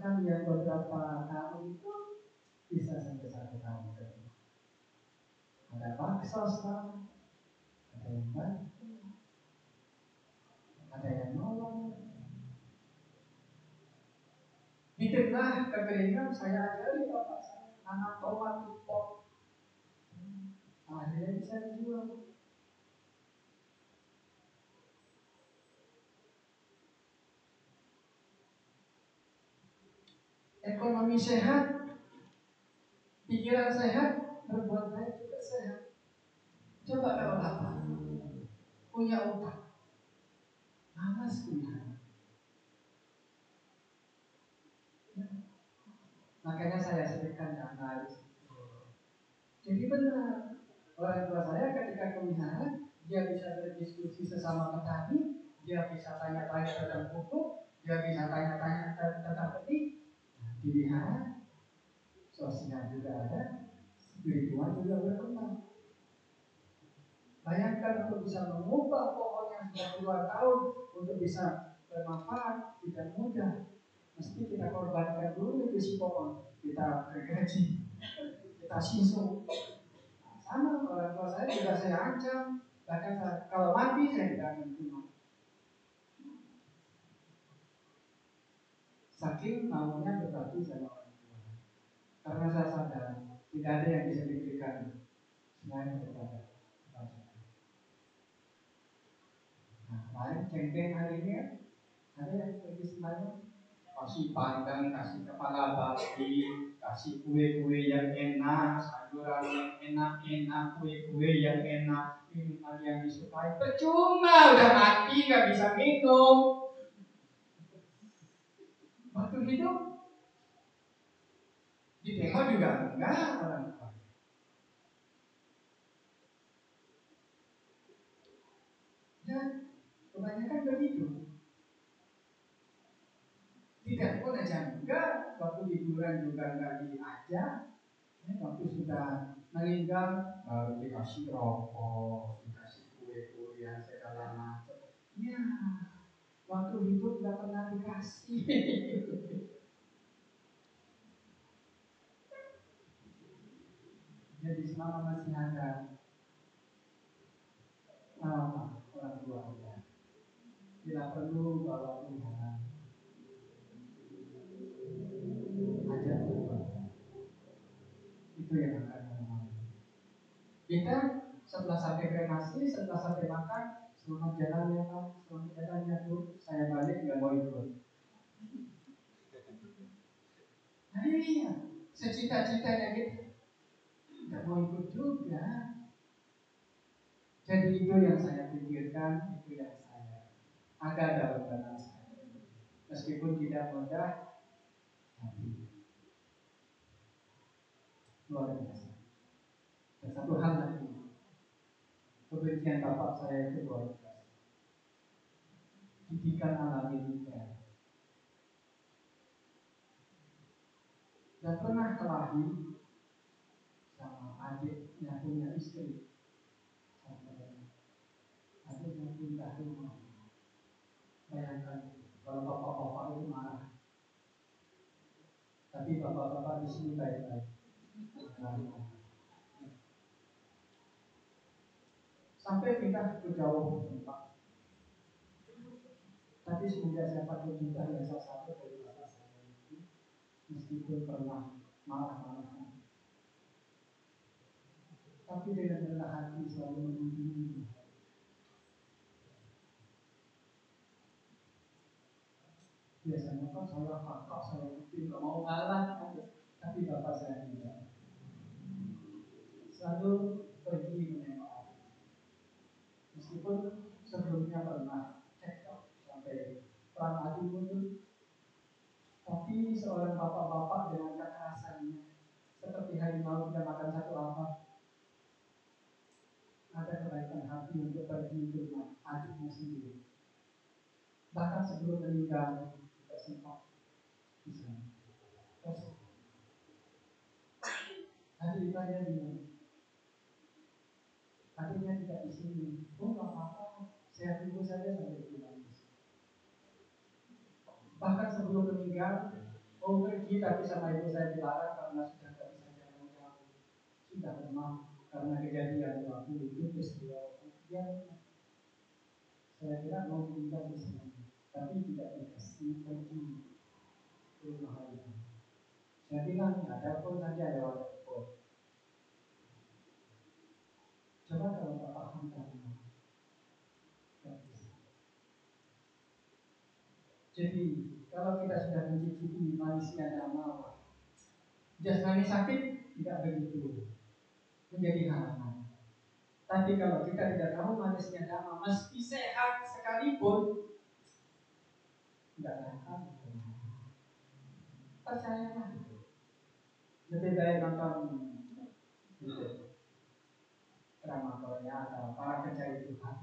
Bahkan yang beberapa tahun itu bisa sampai 1 tahun. Ada baksos, ada yang bantu, ada yang nolong. Di tengah kekeringan saya ajari bapak saya nanam tomat di pot. Akhirnya bisa dijual. Ekonomi sehat, pikiran sehat, berbuat baik juga sehat. Coba kalau lapar, punya utang, malas kuliah. Makanya saya sebutkan dana. Jadi benar, orang tua saya ketika kuliah, dia bisa berdiskusi sesama petani, dia bisa tanya-tanya tentang pupuk, dia bisa tanya-tanya tentang petik. Dilihat, sosial juga ada, spiritual juga berkembang. Bayangkan untuk bisa mengubah pohon yang sudah puluhan tahun untuk bisa bermanfaat tidak mudah. Mesti kita korbankan dulu itu si pohon, kita gergaji, kita sisuk. Sama orang tua saya juga saya ancam, bahkan kalau mati saya tidak akan terima. Saking maunya berbakti sama orang tua. Karena saya sadar tidak ada yang bisa diberikan selain daripada kebajikan. Nah, kemarin campaign hari ini ada yang pergi sembahyang, kasih pandang, kasih kepala babi, kasih kue-kue yang enak, sayuran yang enak-enak, kue-kue yang enak, minuman yang disukai. Percuma, udah mati gak bisa minum. Waktu hidup ditengok juga enggak orang tua. Ya, kebanyakan begitu. Tidak pun aja enggak, waktu liburan juga enggak diajak. Waktu sudah meninggal baru dikasih rokok, dikasih kue-kue yang segala macam. Ya, waktu hidup nggak pernah dikasih. Jadi selama masih ada orang tua Anda, tidak perlu bawa Tuhan, ajak berbuat. Itu yang akan menemani. Kita setelah sampai kremasi, setelah sampai makan, selamat jalan ya Pak, selamat jalan ya Bu, saya balik nggak mau ikut. Nah iya, secita-citanya kita nggak mau ikut juga. Jadi itu yang saya pikirkan, itu yang saya ada dalam benak saya. Meskipun tidak mudah, tapi luar biasa. Dan satu hal lagi, kebencian bapak saya itu luar biasa. Didikan anak militer. Dan pernah kelahi sama adiknya punya istri. Sampai adiknya pindah rumah. Bayangkan kalau bapak-bapak itu marah. Tapi bapak-bapak di sini baik-baik. Sampai pindah ke jauh tempat. Tapi semenjak saya pakai jubah yang salah satu dari bapak saya itu, meskipun pernah marah-marah, tapi dengan rendah hati selalu mengunjungi. Biasanya kan saya kakak, saya tidak mau ngalah, tapi bapak saya tidak. Selalu pergi menengok. Meskipun sebelumnya pernah cekcok sampai perang adu mulut, tapi seorang bapak-bapak dengan kekerasannya seperti harimau tidak makan satu apa, ada kebaikan hati untuk pergi ke rumah adiknya sendiri. Bahkan sebelum meninggal tidak sempat di sana. Terus adik saya bilang, adiknya tidak di sini. Oh nggak apa-apa, saya tunggu saja sampai pulang. Bahkan sebelum meninggal, Oh pergi, tapi sama ibu saya dilarang karena sudah tidak bisa jalan jauh, sudah lemah karena kejadian waktu itu peristiwa. Ya, saya kira mau tinggal di sini, tapi tidak dikasih pergi ke rumah itu. Saya bilang ada pun saja lewat telepon. Coba kalau tak paham karena jadi kalau kita sudah mencicipi manisnya dhamma, jasmani sakit tidak begitu menjadi halangan. Tapi kalau kita tidak tahu manisnya dhamma, meski sehat sekalipun tidak akan. Percayalah itu. Lebih baik nonton drama Korea atau para pencari Tuhan.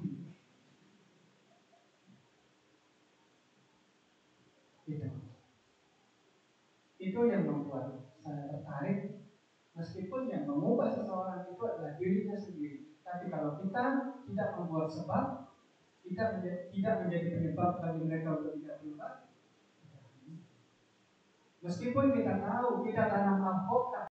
Itu yang membuat saya tertarik, meskipun yang mengubah seseorang itu adalah dirinya sendiri. Tapi kalau kita tidak membuat sebab, tidak menjadi penyebab bagi mereka untuk tidak berubah, meskipun kita tahu kita tanam alpukat